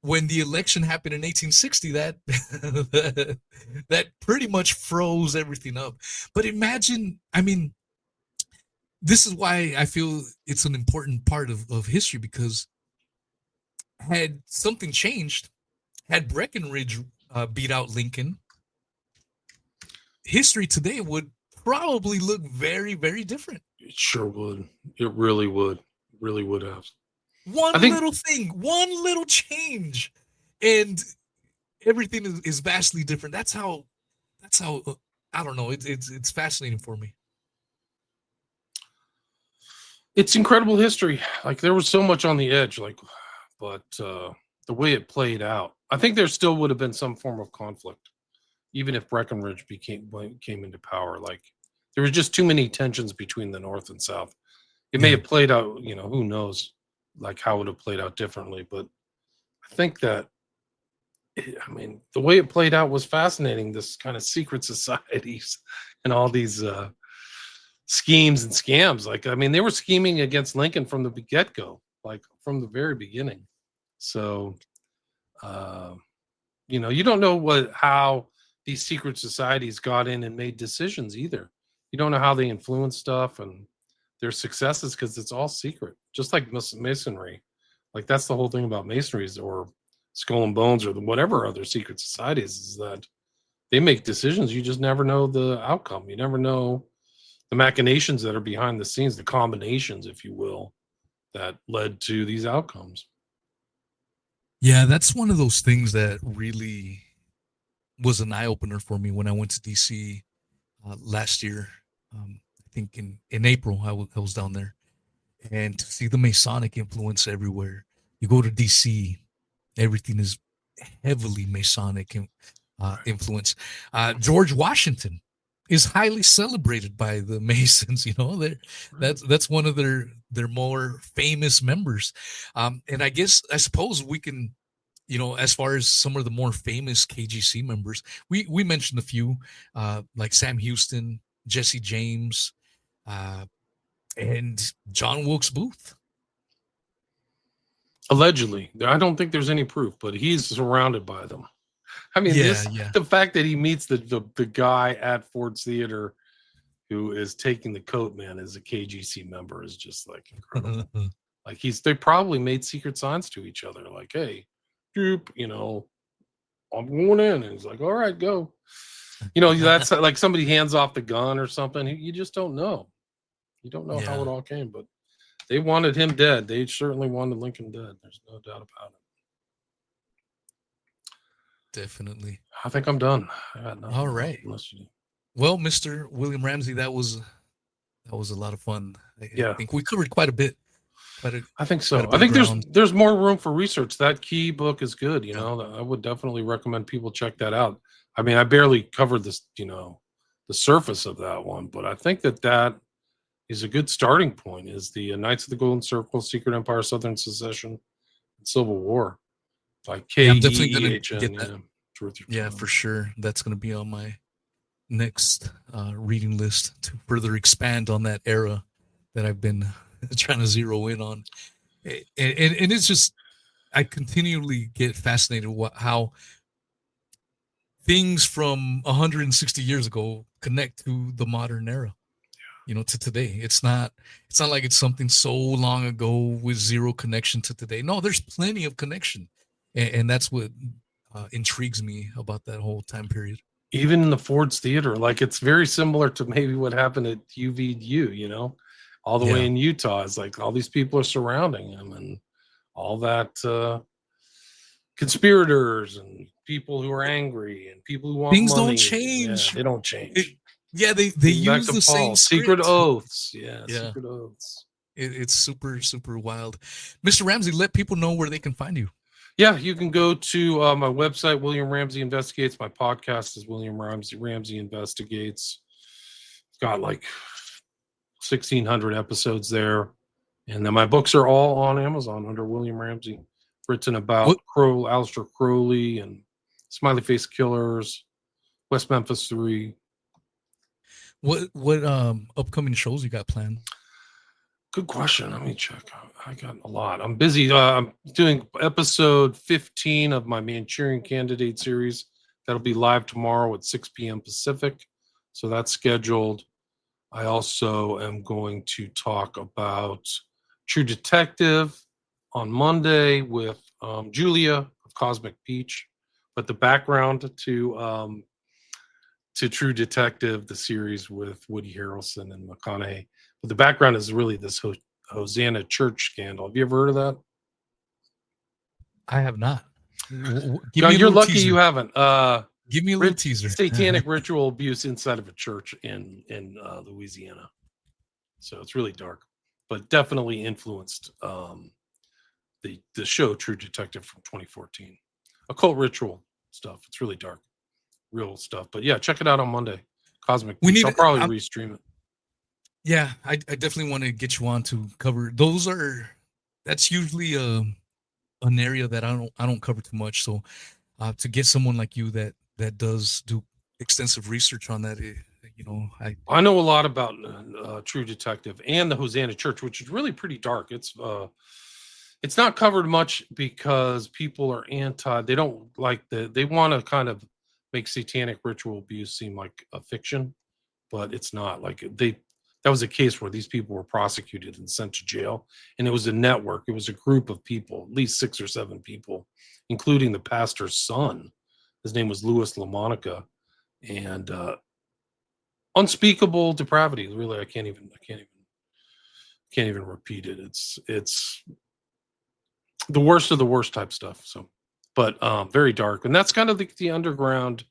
Speaker 1: when the election happened in 1860, that that pretty much froze everything up. But imagine, I mean, this is why I feel it's an important part of history, because had something changed, had Breckinridge beat out Lincoln, history today would probably look very, very different.
Speaker 2: It sure would. It really would. Really would have.
Speaker 1: Little thing, one little change, and everything is vastly different. That's how I don't know. It's fascinating for me.
Speaker 2: It's incredible history. Like, there was so much on the edge, but the way it played out, I think there still would have been some form of conflict, even if Breckinridge came into power. Like, there was just too many tensions between the North and South. It may have played out, who knows, like, how it would have played out differently. But I think that, the way it played out was fascinating. This kind of secret societies and all these schemes and scams. Like, they were scheming against Lincoln from the get-go, like from the very beginning. So, you don't know how these secret societies got in and made decisions either. You don't know how they influence stuff and their successes, because it's all secret, just like Masonry. Like, that's the whole thing about Masonries or Skull and Bones or whatever other secret societies, is that they make decisions. You just never know the outcome. You never know the machinations that are behind the scenes, the combinations, if you will, that led to these outcomes.
Speaker 1: Yeah, that's one of those things that really was an eye-opener for me when I went to DC last year. I think in April, I was down there, and to see the Masonic influence everywhere. You go to DC, everything is heavily Masonic influence. George Washington is highly celebrated by the Masons. That's one of their more famous members. And I suppose we can, as far as some of the more famous KGC members, we mentioned a few, like Sam Houston, Jesse James, and John Wilkes Booth.
Speaker 2: Allegedly. I don't think there's any proof, but he's surrounded by them. The fact that he meets the guy at Ford's Theater who is taking the coat, man, as a KGC member, is just like incredible. Like, they probably made secret signs to each other, like, hey, Dupe, I'm going in. And he's like, all right, go. That's like somebody hands off the gun or something. You just don't know. You don't know how it all came, but they wanted him dead. They certainly wanted Lincoln dead. There's no doubt about it.
Speaker 1: Definitely.
Speaker 2: I think I'm done.
Speaker 1: All right. Well, Mr. William Ramsey, that was a lot of fun. I think we covered quite a bit.
Speaker 2: I think so. I think there's more room for research. That key book is good. I would definitely recommend people check that out. I barely covered this, the surface of that one, but I think that is a good starting point. Is the Knights of the Golden Circle, Secret Empire, Southern Secession, and Civil War by K.
Speaker 1: I'm definitely gonna get that.
Speaker 2: Yeah,
Speaker 1: for sure. That's going to be on my next reading list to further expand on that era that I've been trying to zero in on. And it's just, I continually get fascinated how things from 160 years ago connect to the modern era, to today. It's not like it's something so long ago with zero connection to today. No, there's plenty of connection. And that's what intrigues me about that whole time period.
Speaker 2: Even in the Ford's Theater, like, it's very similar to maybe what happened at UVU, all the way in Utah. It's like all these people are surrounding him, and all that conspirators and people who are angry and people who want
Speaker 1: things
Speaker 2: money.
Speaker 1: Don't change.
Speaker 2: Yeah, they don't change.
Speaker 1: They use the same
Speaker 2: secret oaths. Secret oaths.
Speaker 1: It's super, super wild. Mr. Ramsey, let people know where they can find you.
Speaker 2: Yeah, you can go to my website, William Ramsey Investigates. My podcast is William Ramsey Investigates. It's got like 1,600 episodes there. And then my books are all on Amazon under William Ramsey, written about Aleister Crowley and Smiley Face Killers, West Memphis 3.
Speaker 1: What upcoming shows you got planned?
Speaker 2: Good question. Let me check. I got a lot. I'm busy. I'm doing episode 15 of my Manchurian Candidate series. That'll be live tomorrow at 6 p.m. Pacific. So that's scheduled. I also am going to talk about True Detective on Monday with Julia of Cosmic Peach. But the background to True Detective, the series with Woody Harrelson and McConaughey. But the background is really this Hosanna Church scandal. Have you ever heard of that?
Speaker 1: I have not.
Speaker 2: You're lucky teaser. You haven't.
Speaker 1: Give me a little teaser.
Speaker 2: Satanic ritual abuse inside of a church in Louisiana. So it's really dark, but definitely influenced the show True Detective from 2014. Occult ritual stuff. It's really dark, real stuff. But yeah, check it out on Monday. Cosmic Peach. I'll probably restream it.
Speaker 1: Yeah, I definitely want to get you on to cover. That's usually an area that I don't cover too much. So to get someone like you that does do extensive research on that,
Speaker 2: I know a lot about True Detective and the Hosanna Church, which is really pretty dark. It's not covered much because people are they don't like they want to kind of make satanic ritual abuse seem like a fiction, but it's not. Like that was a case where these people were prosecuted and sent to jail, and it was a network. It was a group of people, at least 6 or 7 people, including the pastor's son. His name was Louis LaMonica, and unspeakable depravity. Really, I can't even repeat it. It's the worst of the worst type stuff. So, but very dark, and that's kind of the underground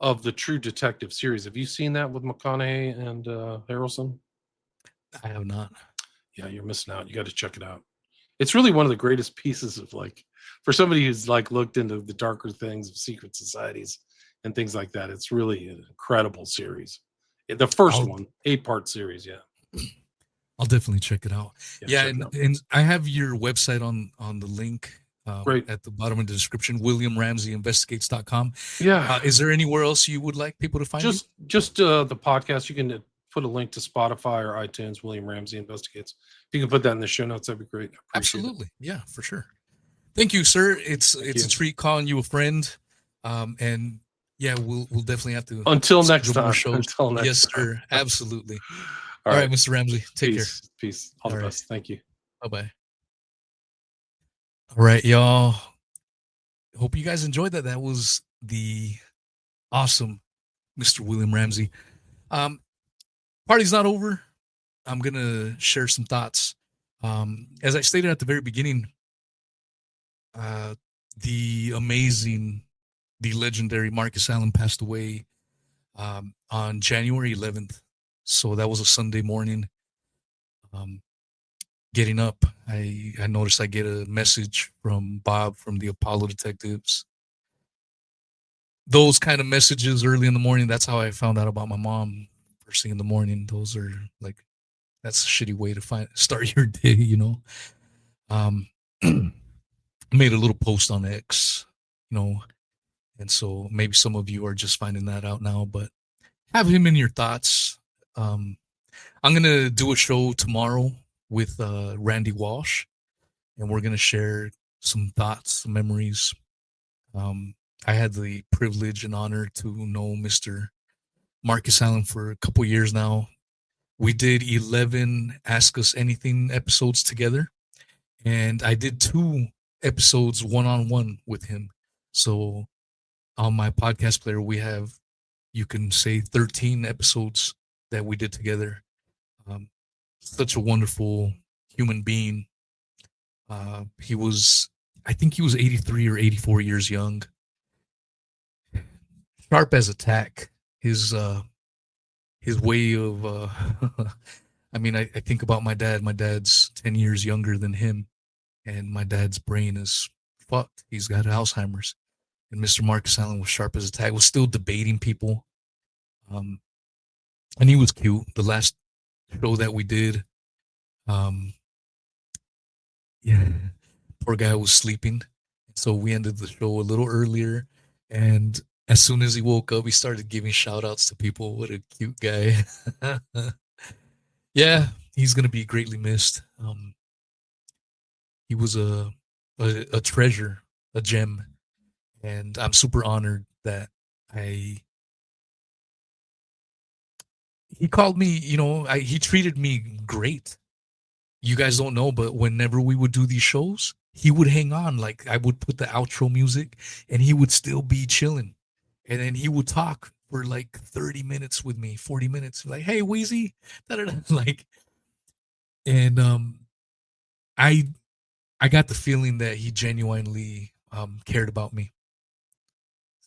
Speaker 2: of the True Detective series. Have you seen that with McConaughey and Harrelson?
Speaker 1: I have not.
Speaker 2: Yeah, you're missing out. You got to check it out. It's really one of the greatest pieces of, like, for somebody who's like looked into the darker things of secret societies and things like that. It's really an incredible series. The first one, 8-part series. Yeah,
Speaker 1: I'll definitely check it out. Yeah, and I have your website on the link.
Speaker 2: Great.
Speaker 1: At the bottom of the description, WilliamRamseyInvestigates.com.
Speaker 2: Yeah.
Speaker 1: Is there anywhere else you would like people to find you?
Speaker 2: Just the podcast. You can put a link to Spotify or iTunes, William Ramsey Investigates. If you can put that in the show notes, that'd be great.
Speaker 1: Absolutely. Yeah, for sure. Thank you, sir. It's a treat calling you a friend. And yeah, we'll definitely have to
Speaker 2: until next time.
Speaker 1: Yes, sir. Absolutely. All right, Mr. Ramsey. Take care.
Speaker 2: Peace. All the best. Thank you.
Speaker 1: Bye-bye. All right, y'all. Hope you guys enjoyed that. That was the awesome Mr. William Ramsey. Party's not over. I'm going to share some thoughts. As I stated at the very beginning, the legendary Marcus Allen passed away on January 11th. So that was a Sunday morning. Getting up, I noticed I get a message from Bob from the Apollo Detectives. Those kind of messages early in the morning, that's how I found out about my mom first thing in the morning. Those are like, that's a shitty way to start your day, you know. Made a little post on X, you know, and so maybe some of you are just finding that out now, but have him in your thoughts. I'm going to do a show tomorrow with Randy Walsh, and we're going to share some thoughts, some memories. I had the privilege and honor to know Mr. Marcus Allen for a couple years now. We did 11 Ask Us Anything episodes together, and I did 2 episodes one-on-one with him. So on my podcast player, we have, you can say, 13 episodes that we did together. Such a wonderful human being. I think he was 83 or 84 years young. Sharp as a tack. His way of, I mean, I think about my dad. My dad's 10 years younger than him, and my dad's brain is fucked. He's got Alzheimer's. And Mr. Marcus Allen was sharp as a tack, was still debating people. And he was cute. The last show that we did, Yeah, poor guy was sleeping, so we ended the show a little earlier. And as soon as he woke up, he started giving shout outs to people. What a cute guy. Yeah, he's gonna be greatly missed. He was a treasure, a gem, and I'm super honored that I he called me. He treated me great. You guys don't know, but whenever we would do these shows, he would hang on. Like I would put the outro music, and he would still be chilling, and then he would talk for like 30 minutes with me, 40 minutes, like, "Hey, Weezy," like, and I I got the feeling that he genuinely cared about me.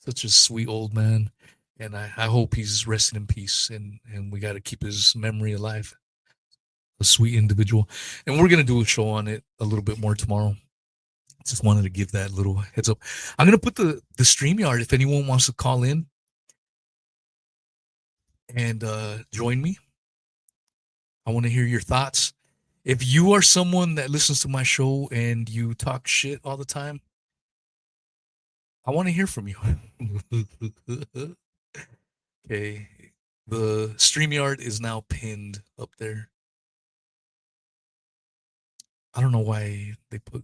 Speaker 1: Such a sweet old man, and I hope he's resting in peace. And we got to keep his memory alive. A sweet individual, and we're gonna do a show on it a little bit more tomorrow. Just wanted to give that little heads up. I'm gonna put the StreamYard if anyone wants to call in and join me. I want to hear your thoughts. If you are someone that listens to my show and you talk shit all the time, I want to hear from you. Okay. The StreamYard is now pinned up there. I don't know why they put.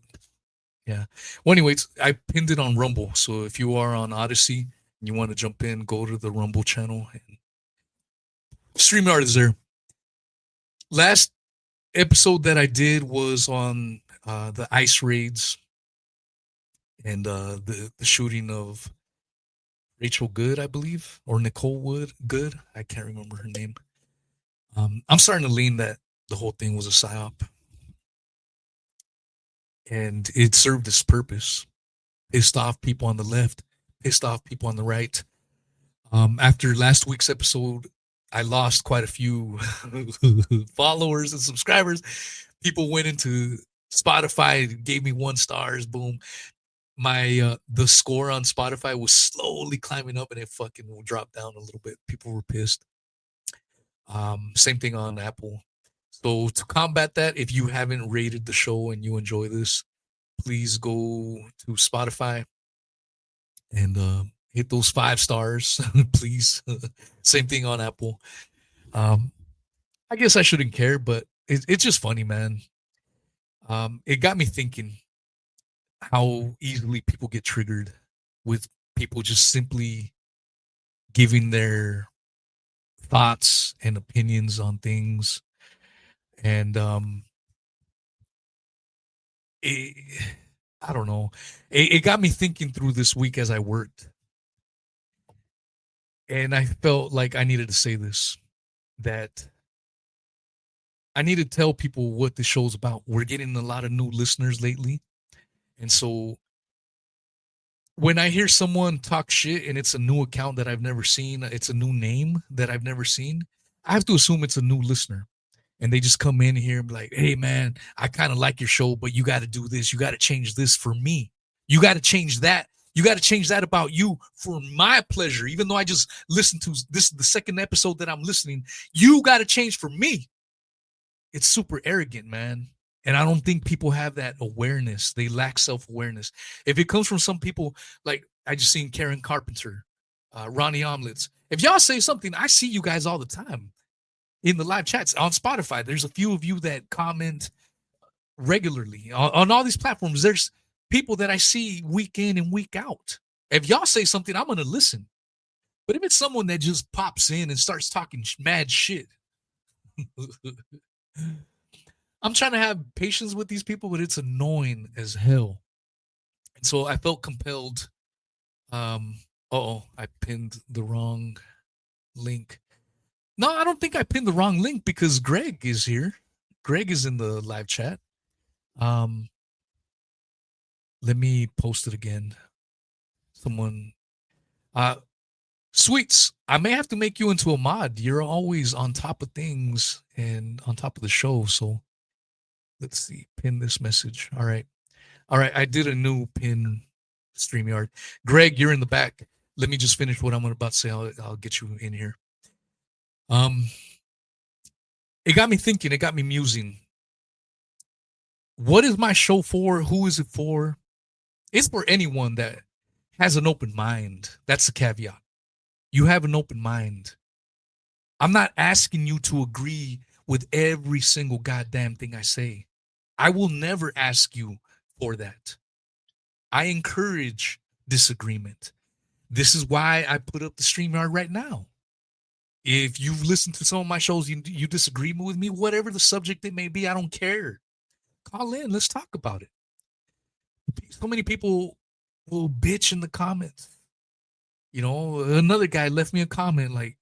Speaker 1: Yeah. Well, anyways, I pinned it on Rumble. So if you are on Odyssey and you want to jump in, go to the Rumble channel. And StreamYard is there. Last episode that I did was on the ICE raids and the shooting of Rachel Good, I believe, or Nicole Good. I can't remember her name. I'm starting to lean that the whole thing was a psyop, and it served its purpose. Pissed off people on the left, pissed off people on the right. After last week's episode, I lost quite a few followers and subscribers. People went into Spotify, gave me 1 stars. Boom. My the score on Spotify was slowly climbing up, and it fucking dropped down a little bit. People were pissed. Same thing on Apple. So to combat that, if you haven't rated the show and you enjoy this, please go to Spotify and hit those 5 stars, please. Same thing on Apple. I guess I shouldn't care, but it's just funny, man. It got me thinking how easily people get triggered with people just simply giving their thoughts and opinions on things. And I don't know. It got me thinking through this week as I worked. And I felt like I needed to say this, that I need to tell people what the show's about. We're getting a lot of new listeners lately. And so when I hear someone talk shit and it's a new account that I've never seen, it's a new name that I've never seen, I have to assume it's a new listener. And they just come in here and be like, "Hey, man, I kind of like your show, but you got to do this. You got to change this for me. You got to change that. You got to change that about you for my pleasure. Even though I just listened to this, the second episode that I'm listening, you got to change for me." It's super arrogant, man. And I don't think people have that awareness. They lack self-awareness. If it comes from some people, like I just seen Karen Carpenter, Ronnie Omelets. If y'all say something, I see you guys all the time in the live chats on Spotify. There's a few of you that comment regularly on all these platforms. There's people that I see week in and week out. If y'all say something, I'm going to listen. But if it's someone that just pops in and starts talking mad shit, I'm trying to have patience with these people, but it's annoying as hell. And so I felt compelled. I pinned the wrong link. No, I don't think I pinned the wrong link because Greg is here. Greg is in the live chat. Let me post it again. Someone, Sweets, I may have to make you into a mod. You're always on top of things and on top of the show. So let's see, pin this message. All right. I did a new pin StreamYard. Greg, you're in the back. Let me just finish what I'm about to say. I'll get you in here. It got me thinking. It got me musing. What is my show for? Who is it for? It's for anyone that has an open mind. That's the caveat. You have an open mind. I'm not asking you to agree with every single goddamn thing I say. I will never ask you for that. I encourage disagreement. This is why I put up the StreamYard right now. If you've listened to some of my shows, you disagree with me, whatever the subject it may be, I don't care. Call in, let's talk about it. So many people will bitch in the comments. You know, another guy left me a comment like,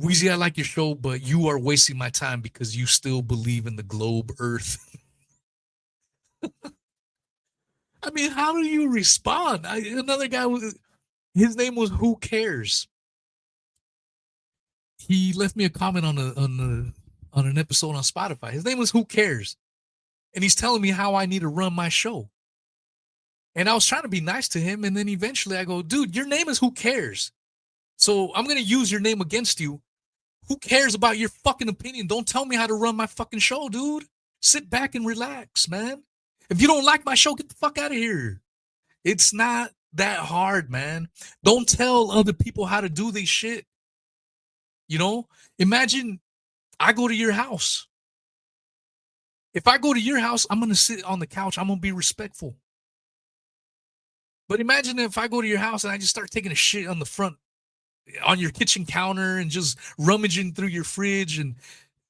Speaker 1: Weezy, I like your show, but you are wasting my time because you still believe in the globe Earth. I mean, how do you respond? Another guy, his name was Who Cares? He left me a comment on an episode on Spotify. His name was Who Cares? And he's telling me how I need to run my show. And I was trying to be nice to him, and then eventually I go, dude, your name is Who Cares? So I'm going to use your name against you. Who cares about your fucking opinion? Don't tell me how to run my fucking show, dude. Sit back and relax, man. If you don't like my show, get the fuck out of here. It's not that hard, man. Don't tell other people how to do this shit. You know, imagine I go to your house. If I go to your house, I'm going to sit on the couch. I'm going to be respectful. But imagine if I go to your house and I just start taking a shit on the front, on your kitchen counter, and just rummaging through your fridge and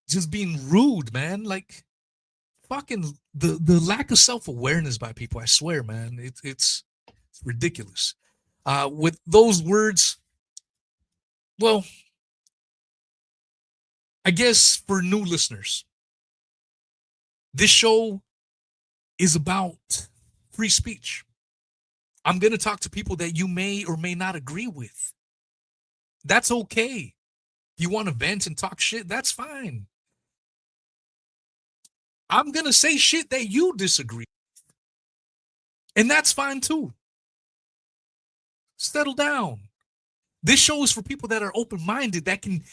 Speaker 1: just being rude, man. Like, fucking the lack of self-awareness by people, I swear, man. It's ridiculous. With those words, well, I guess for new listeners, this show is about free speech. I'm going to talk to people that you may or may not agree with. That's okay. If you want to vent and talk shit, that's fine. I'm going to say shit that you disagree with. And that's fine too. Settle down. This show is for people that are open-minded, that can,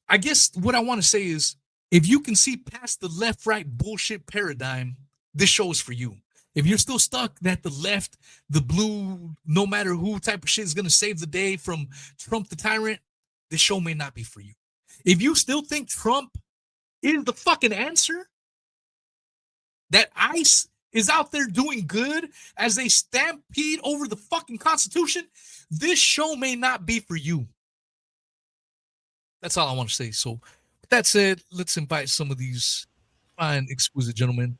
Speaker 1: I guess what I want to say is, if you can see past the left-right bullshit paradigm, this show is for you. If you're still stuck that the left, the blue, no matter who type of shit is going to save the day from Trump the tyrant, this show may not be for you. If you still think Trump is the fucking answer, that ICE is out there doing good as they stampede over the fucking Constitution, this show may not be for you. That's all I want to say. So with that said, let's invite some of these fine, exquisite gentlemen.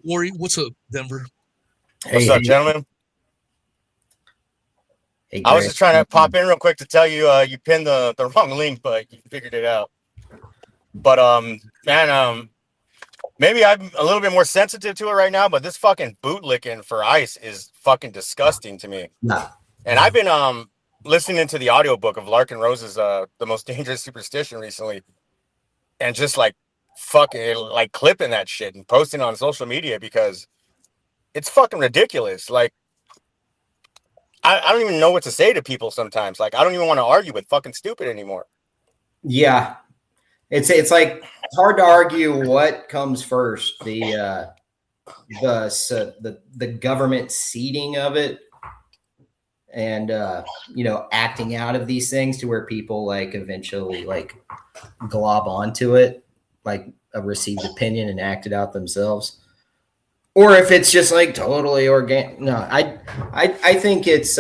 Speaker 1: Worry, what's up, Denver?
Speaker 11: What's up, gentlemen? Hey, I was just trying to pop in real quick to tell you you pinned the wrong link, but you figured it out. But man, maybe I'm a little bit more sensitive to it right now, but this fucking bootlicking for ICE is fucking disgusting to me. Nah. And I've been listening to the audiobook of Larkin Rose's The Most Dangerous Superstition recently, and just like fucking like clipping that shit and posting on social media because it's fucking ridiculous. Like I don't even know what to say to people sometimes. Like I don't even want to argue with fucking stupid anymore.
Speaker 12: Yeah. It's like it's hard to argue what comes first, the government seeding of it and acting out of these things to where people like eventually like glob onto it, like a received opinion and act it out themselves. Or if it's just like totally organic. No, I think it's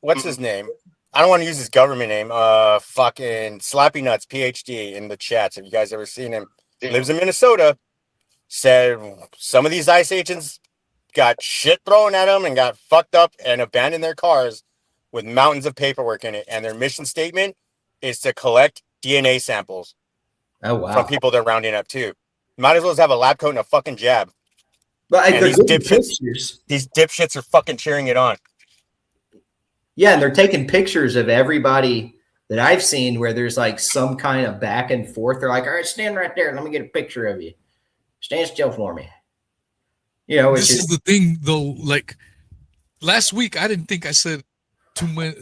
Speaker 11: what's his name? I don't want to use his government name. Fucking Slappy Nuts PhD in the chats. Have you guys ever seen him? Lives in Minnesota. Said some of these ICE agents got shit thrown at them and got fucked up and abandoned their cars with mountains of paperwork in it. And their mission statement is to collect DNA samples.
Speaker 12: Oh wow!
Speaker 11: From people they're rounding up too. Might as well just have a lab coat and a fucking jab.
Speaker 12: But
Speaker 11: these dipshits are fucking cheering it on.
Speaker 12: Yeah, and they're taking pictures of everybody that I've seen where there's like some kind of back and forth. They're like, all right, stand right there. Let me get a picture of you. Stand still for me. You know,
Speaker 1: this is the thing though. Like last week, I didn't think I said too much,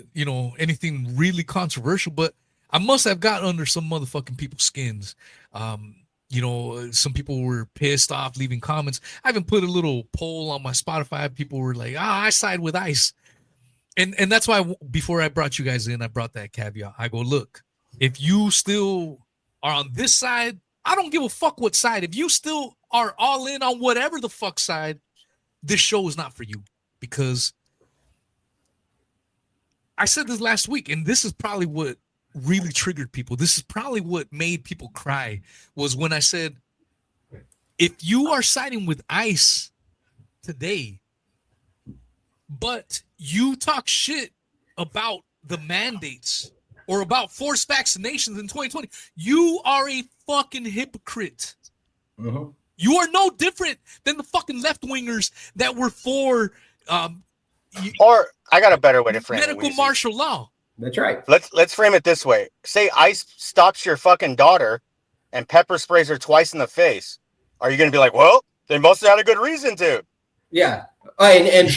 Speaker 1: anything really controversial, but I must have got under some motherfucking people's skins. some people were pissed off, leaving comments. I even put a little poll on my Spotify. People were like, I side with ICE. And that's why before I brought you guys in, I brought that caveat. I go, look, if you still are on this side, I don't give a fuck what side. If you still are all in on whatever the fuck side, this show is not for you. Because I said this last week, and this is probably what really triggered people. This is probably what made people cry, was when I said, if you are siding with ICE today, but you talk shit about the mandates or about forced vaccinations in 2020, you are a fucking hypocrite.
Speaker 12: Mm-hmm.
Speaker 1: You are no different than the fucking left-wingers that were for
Speaker 11: or I got a better way to frame
Speaker 1: medical
Speaker 11: it,
Speaker 1: martial law.
Speaker 12: That's right.
Speaker 11: Let's frame it this way. Say ICE stops your fucking daughter and pepper sprays her twice in the face. Are you going to be like, well, they must have had a good reason to?
Speaker 12: Yeah. And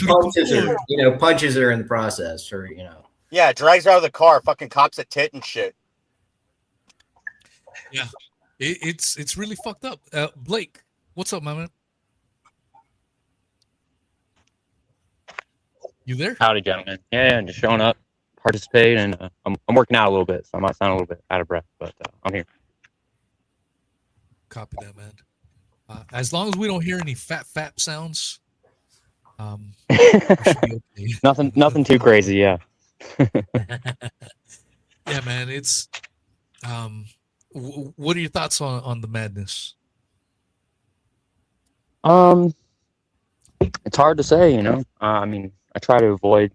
Speaker 12: punches are in the process, or
Speaker 11: Yeah, drags her out of the car, fucking cops a tit and shit.
Speaker 1: Yeah, it's really fucked up. Blake, what's up, my man? You there?
Speaker 13: Howdy, gentlemen. Yeah, just showing up, participate, and I'm working out a little bit, so I might sound a little bit out of breath, but I'm here.
Speaker 1: Copy that, man. As long as we don't hear any fat sounds, we should be okay.
Speaker 13: Nothing too crazy, yeah.
Speaker 1: Yeah, man. It's what are your thoughts on the madness?
Speaker 13: It's hard to say, I mean, I try to avoid,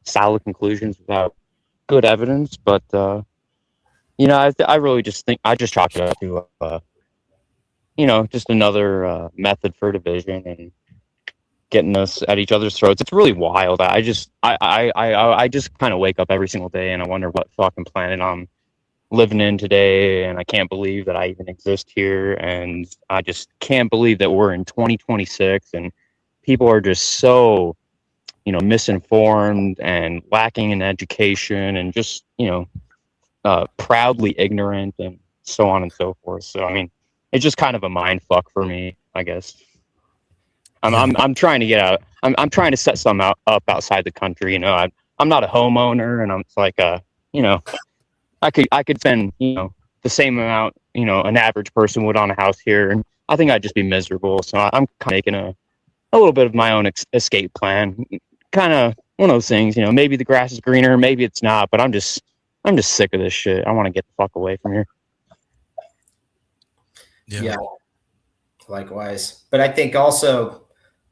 Speaker 13: solid conclusions without good evidence, but I really just think I just chalk it up to just another method for division and getting us at each other's throats. It's really wild. I just kind of wake up every single day and I wonder what fucking planet I'm living in today, and I can't believe that I even exist here, and I just can't believe that we're in 2026 and people are just so misinformed and lacking in education and just proudly ignorant and so on and so forth. So I mean, it's just kind of a mind fuck for me, I guess. I'm trying to get out. I'm trying to set some up outside the country. I'm not a homeowner, and I'm like I could spend the same amount an average person would on a house here, and I think I'd just be miserable. So I'm kind of making a little bit of my own escape plan. Kind of one of those things, maybe the grass is greener, maybe it's not, but I'm just sick of this shit. I want to get the fuck away from here.
Speaker 12: Yeah. Likewise. But I think also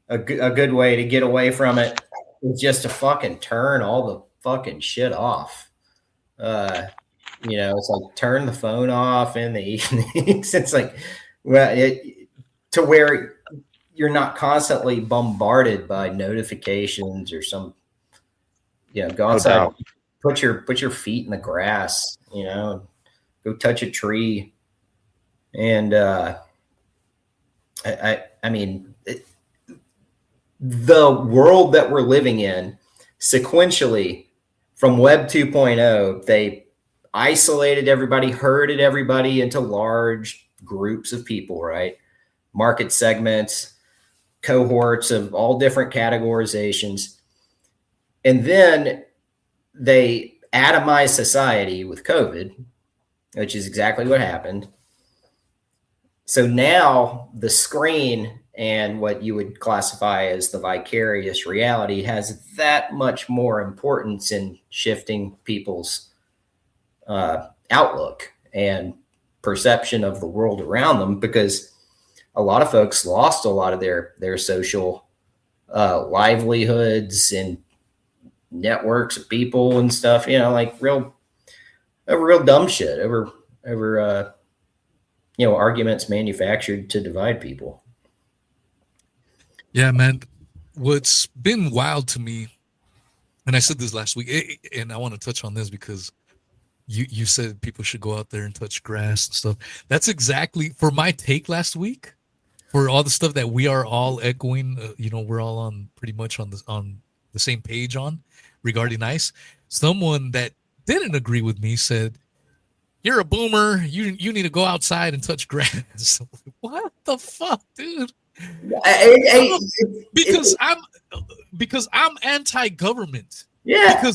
Speaker 12: a good way to get away from it is just to fucking turn all the fucking shit off. It's like turn the phone off in the evenings. It's like, to where you're not constantly bombarded by notifications or some, go outside, put your feet in the grass, go touch a tree. And, I mean, the world that we're living in sequentially from Web 2.0, they isolated everybody, herded everybody into large groups of people, right? Market segments, cohorts of all different categorizations. And then they atomized society with COVID, which is exactly what happened. So now the screen and what you would classify as the vicarious reality has that much more importance in shifting people's outlook and perception of the world around them, because a lot of folks lost a lot of their social livelihoods and networks of people and stuff, like real dumb shit over arguments manufactured to divide people.
Speaker 1: Yeah, man. What's been wild to me, and I said this last week, and I want to touch on this because you said people should go out there and touch grass and stuff. That's exactly for my take last week, for all the stuff that we are all echoing. We're all on pretty much on the same page on regarding ICE. Someone that didn't agree with me said, you're a boomer. You need to go outside and touch grass. What the fuck, dude? Because I'm anti-government.
Speaker 12: Yeah.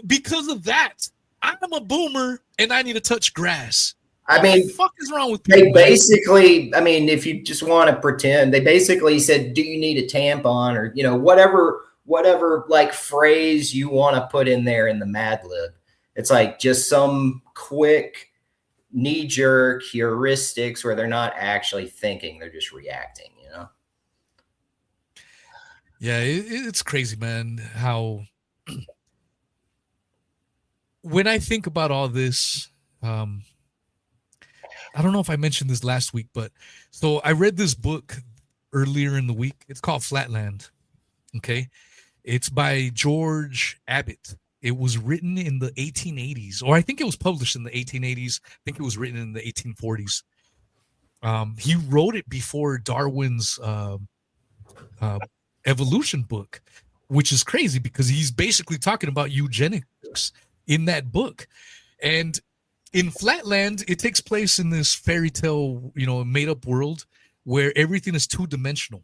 Speaker 1: Because of that, I'm a boomer and I need to touch grass.
Speaker 12: I mean,
Speaker 1: what the fuck is wrong with people?
Speaker 12: They basically, I mean, if you just want to pretend, they basically said, "Do you need a tampon?" or whatever like phrase you want to put in there in the Mad Lib. It's like just some quick knee-jerk heuristics where they're not actually thinking; they're just reacting.
Speaker 1: Yeah, it's crazy, man. How when I think about all this, I don't know if I mentioned this last week, but so I read this book earlier in the week. It's called Flatland. Okay. It's by George Abbott. It was written in the 1880s, or I think it was published in the 1880s. I think it was written in the 1840s. He wrote it before Darwin's evolution book, which is crazy because he's basically talking about eugenics in that book. And in Flatland, it takes place in this fairy tale, made up world where everything is two-dimensional.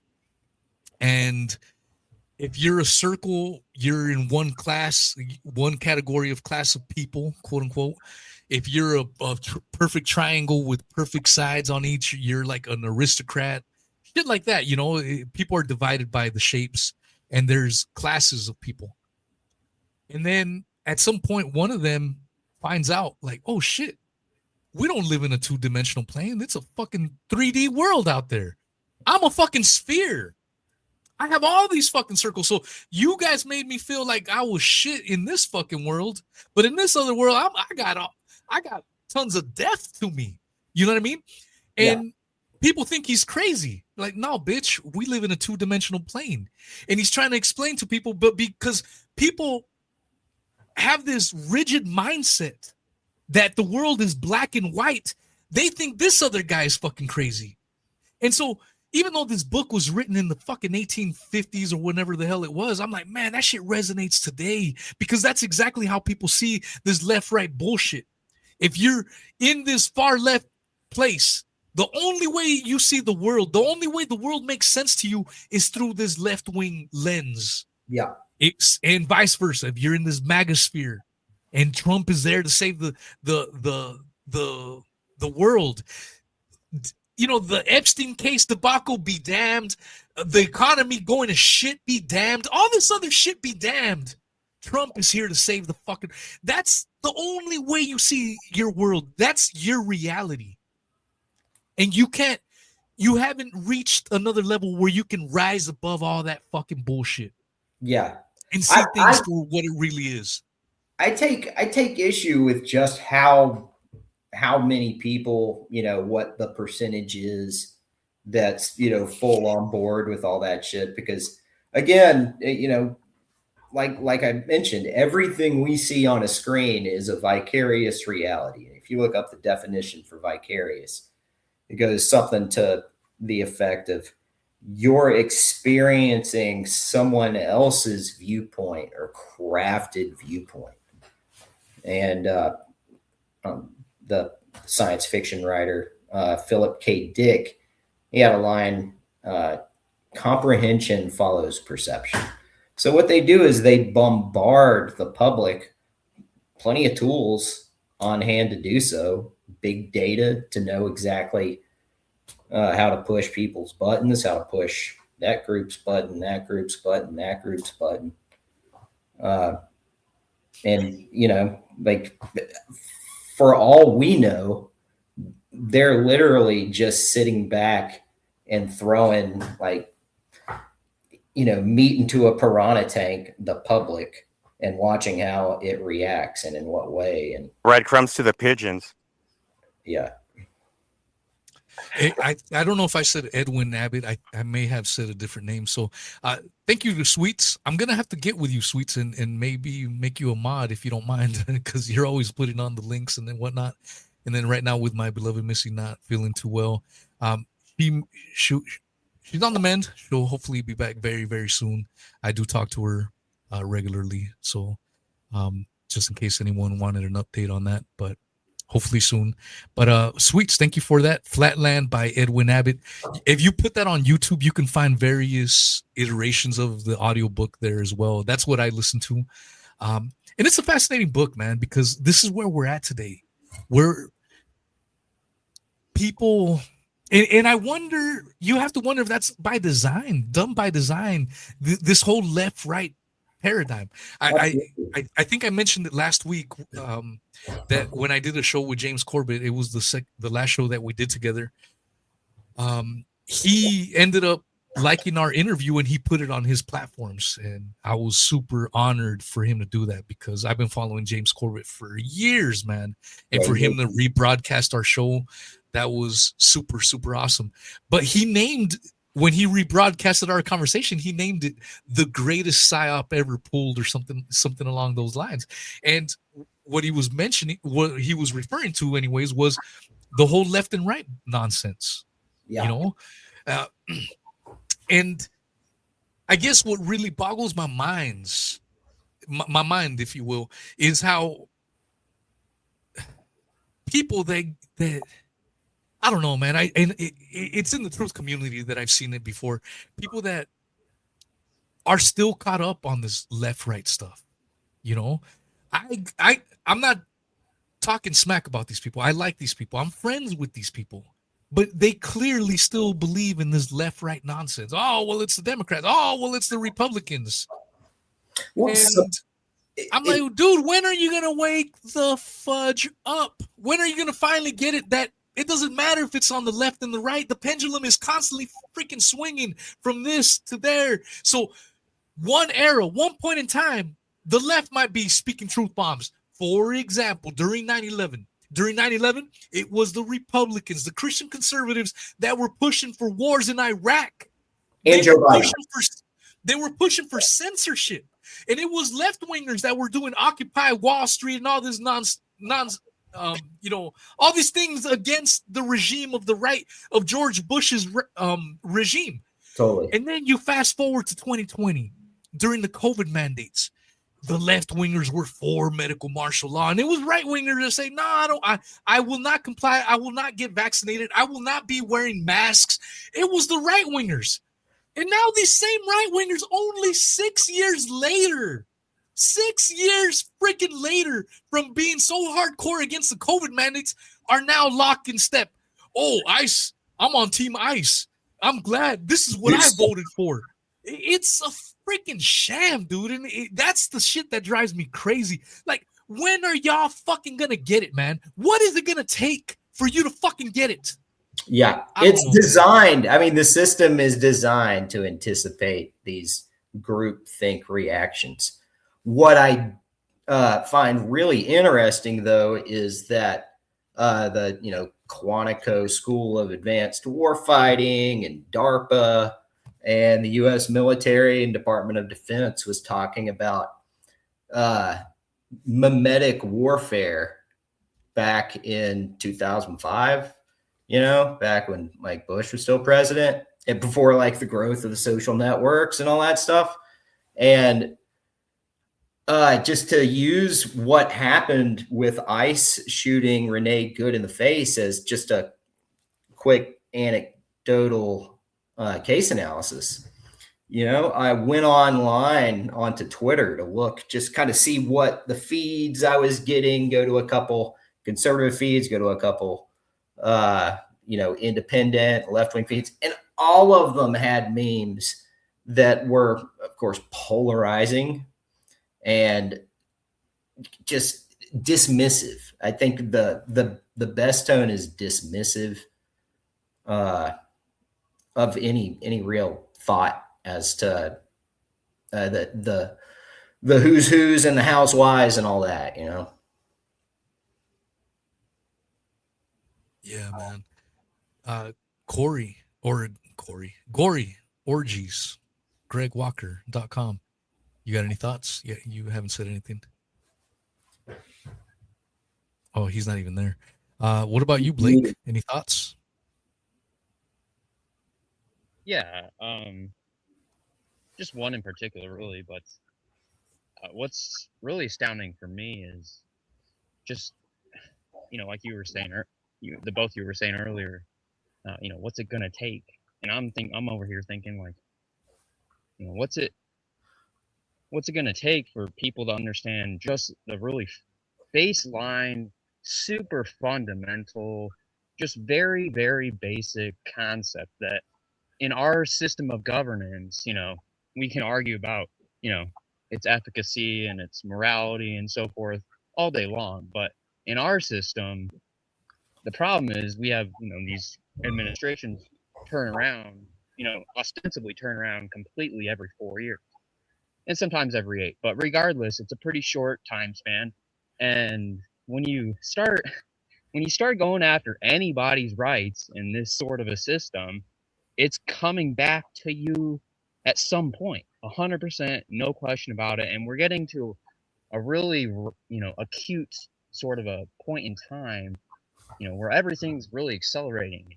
Speaker 1: And if you're a circle, you're in one class, one category of class of people, quote unquote. If you're a perfect triangle with perfect sides on each, you're like an aristocrat, shit like that. People are divided by the shapes and there's classes of people. And then at some point, one of them finds out like, oh shit, we don't live in a two-dimensional plane. It's a fucking 3D world out there. I'm a fucking sphere. I have all these fucking circles. So you guys made me feel like I was shit in this fucking world, but in this other world, I got tons of death to me. You know what I mean? And people think he's crazy. Like, no, bitch, we live in a two-dimensional plane. And he's trying to explain to people, but because people have this rigid mindset that the world is black and white, they think this other guy is fucking crazy. And so even though this book was written in the fucking 1850s or whenever the hell it was, I'm like, man, that shit resonates today because that's exactly how people see this left-right bullshit. If you're in this far left place, the only way you see the world, the only way the world makes sense to you is through this left-wing lens.
Speaker 12: Yeah.
Speaker 1: And vice versa. If you're in this MAGA sphere and Trump is there to save the world, the Epstein case debacle be damned, the economy going to shit be damned, all this other shit be damned. Trump is here to save the fucking. That's the only way you see your world. That's your reality. And you haven't reached another level where you can rise above all that fucking bullshit.
Speaker 12: Yeah.
Speaker 1: And see things for what it really is.
Speaker 12: I take issue with just how many people, what the percentage is that's, full on board with all that shit. Because again, like I mentioned, everything we see on a screen is a vicarious reality. If you look up the definition for vicarious, it goes something to the effect of you're experiencing someone else's viewpoint or crafted viewpoint. And the science fiction writer, Philip K. Dick, he had a line, comprehension follows perception. So what they do is they bombard the public, plenty of tools on hand to do so, big data to know exactly how to push people's buttons, how to push that group's button, that group's button, that group's button. And, like for all we know, they're literally just sitting back and throwing meat into a piranha tank, the public, and watching how it reacts and in what way. And
Speaker 11: breadcrumbs to the pigeons.
Speaker 12: Yeah.
Speaker 1: I don't know if I said Edwin Abbott. I may have said a different name. So thank you to Sweets. I'm going to have to get with you, Sweets, and maybe make you a mod if you don't mind, because you're always putting on the links and then whatnot. And then right now with my beloved Missy not feeling too well, she's on the mend. She'll hopefully be back very, very soon. I do talk to her regularly. So just in case anyone wanted an update on that. But hopefully soon. But Sweets, thank you for that. Flatland by Edwin Abbott. If you put that on YouTube, you can find various iterations of the audiobook there as well. That's what I listen to. And it's a fascinating book, man, because this is where we're at today. We're people, and I wonder, you have to wonder if that's by design, done by design, this whole left-right paradigm. I think I mentioned it last week, that when I did a show with James Corbett, it was the last show that we did together. He ended up liking our interview and he put it on his platforms, and I was super honored for him to do that, because I've been following James Corbett for years, man, and for him to rebroadcast our show, that was super, super awesome. But he named, when he rebroadcasted our conversation, he named it the greatest psyop ever pulled, or something along those lines. And what he was mentioning, what he was referring to anyways, was the whole left and right nonsense. You know, and I guess what really boggles my mind, if you will, is how people that I don't know, man. It's in the truth community that I've seen it before. People that are still caught up on this left-right stuff. You know, I'm not talking smack about these people. I like these people. I'm friends with these people. But they clearly still believe in this left-right nonsense. Oh, well, it's the Democrats. Oh, well, it's the Republicans. And I'm like, dude, when are you going to wake the fudge up? When are you going to finally get it that it doesn't matter if it's on the left and the right? The pendulum is constantly freaking swinging from this to there. So one point in time, the left might be speaking truth bombs. For example, during 9/11, it was the Republicans, the Christian conservatives, that were pushing for wars in Iraq.
Speaker 12: And Joe Biden.
Speaker 1: They were pushing for censorship. And it was left-wingers that were doing Occupy Wall Street and all this all these things against the regime of the right, of George Bush's regime.
Speaker 12: Totally.
Speaker 1: And then you fast forward to 2020, during the COVID mandates. The left-wingers were for medical martial law, and it was right-wingers that say, no, I will not comply. I will not get vaccinated. I will not be wearing masks. It was the right-wingers. And now these same right-wingers, only 6 years later, 6 years freaking later from being so hardcore against the COVID mandates, are now locked in step. Oh, ICE, I'm on Team ICE. I'm glad. This is what I voted for. It's a freaking sham, dude. And that's the shit that drives me crazy. Like, when are y'all fucking gonna get it, man? What is it gonna take for you to fucking get it?
Speaker 12: Yeah, it's designed. I mean, the system is designed to anticipate these groupthink reactions. What I find really interesting, though, is that the Quantico School of Advanced Warfighting and DARPA and the U.S. military and Department of Defense was talking about mimetic warfare back in 2005. Back when like Bush was still president, and before like the growth of the social networks and all that stuff. And just to use what happened with ICE shooting Renee Good in the face as just a quick anecdotal case analysis. I went online onto Twitter to look, just kind of see what the feeds I was getting, go to a couple conservative feeds, go to a couple independent left-wing feeds, and all of them had memes that were, of course, polarizing and just dismissive. I think the best tone is dismissive of any real thought as to the who's and the housewives and all that.
Speaker 1: Yeah, man. Gory orgies, gregwalker.com. You got any thoughts? Yeah, you haven't said anything. Oh, he's not even there. What about you, Blake? Any thoughts?
Speaker 13: Yeah, just one in particular, really. But what's really astounding for me is just like you were saying, the both you were saying earlier, what's it gonna take? And I'm over here thinking like, what's it gonna take for people to understand just the really baseline, super fundamental, just very, very basic concept that in our system of governance, we can argue about, its efficacy and its morality and so forth all day long. But in our system, the problem is we have, these administrations turn around, ostensibly turn around completely every 4 years and sometimes every 8. But regardless, it's a pretty short time span. And when you start going after anybody's rights in this sort of a system, it's coming back to you at some point, 100%, no question about it. And we're getting to a really, acute sort of a point in time, where everything's really accelerating,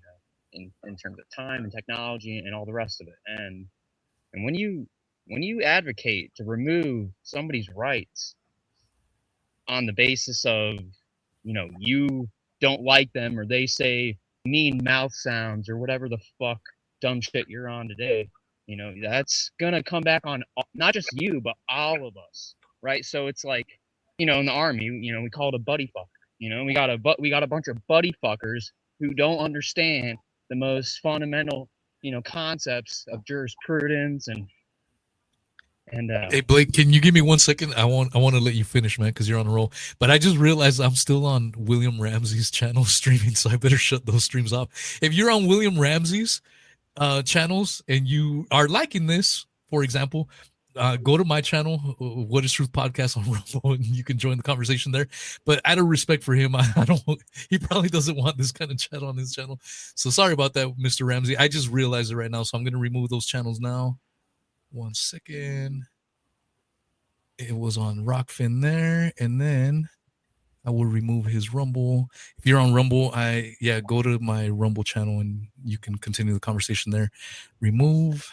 Speaker 13: in terms of time and technology and all the rest of it. And when you advocate to remove somebody's rights on the basis of, you don't like them or they say mean mouth sounds or whatever the fuck dumb shit you're on today, that's gonna come back on not just you but all of us, right? So it's like, in the army, we call it a buddy fucker. We got a bunch of buddy fuckers who don't understand the most fundamental, concepts of jurisprudence and
Speaker 1: Hey Blake, can you give me 1 second? I want to let you finish, man, because you're on a roll. But I just realized I'm still on William Ramsey's channel streaming, so I better shut those streams off. If you're on William Ramsey's channels and you are liking this, for example, go to my channel, What is Truth Podcast on Rumble, and you can join the conversation there. But out of respect for him, I don't. He probably doesn't want this kind of chat on his channel. So sorry about that, Mr. Ramsey. I just realized it right now, so I'm going to remove those channels now. 1 second. It was on Rockfin there, and then I will remove his Rumble. If you're on Rumble, go to my Rumble channel and you can continue the conversation there. Remove.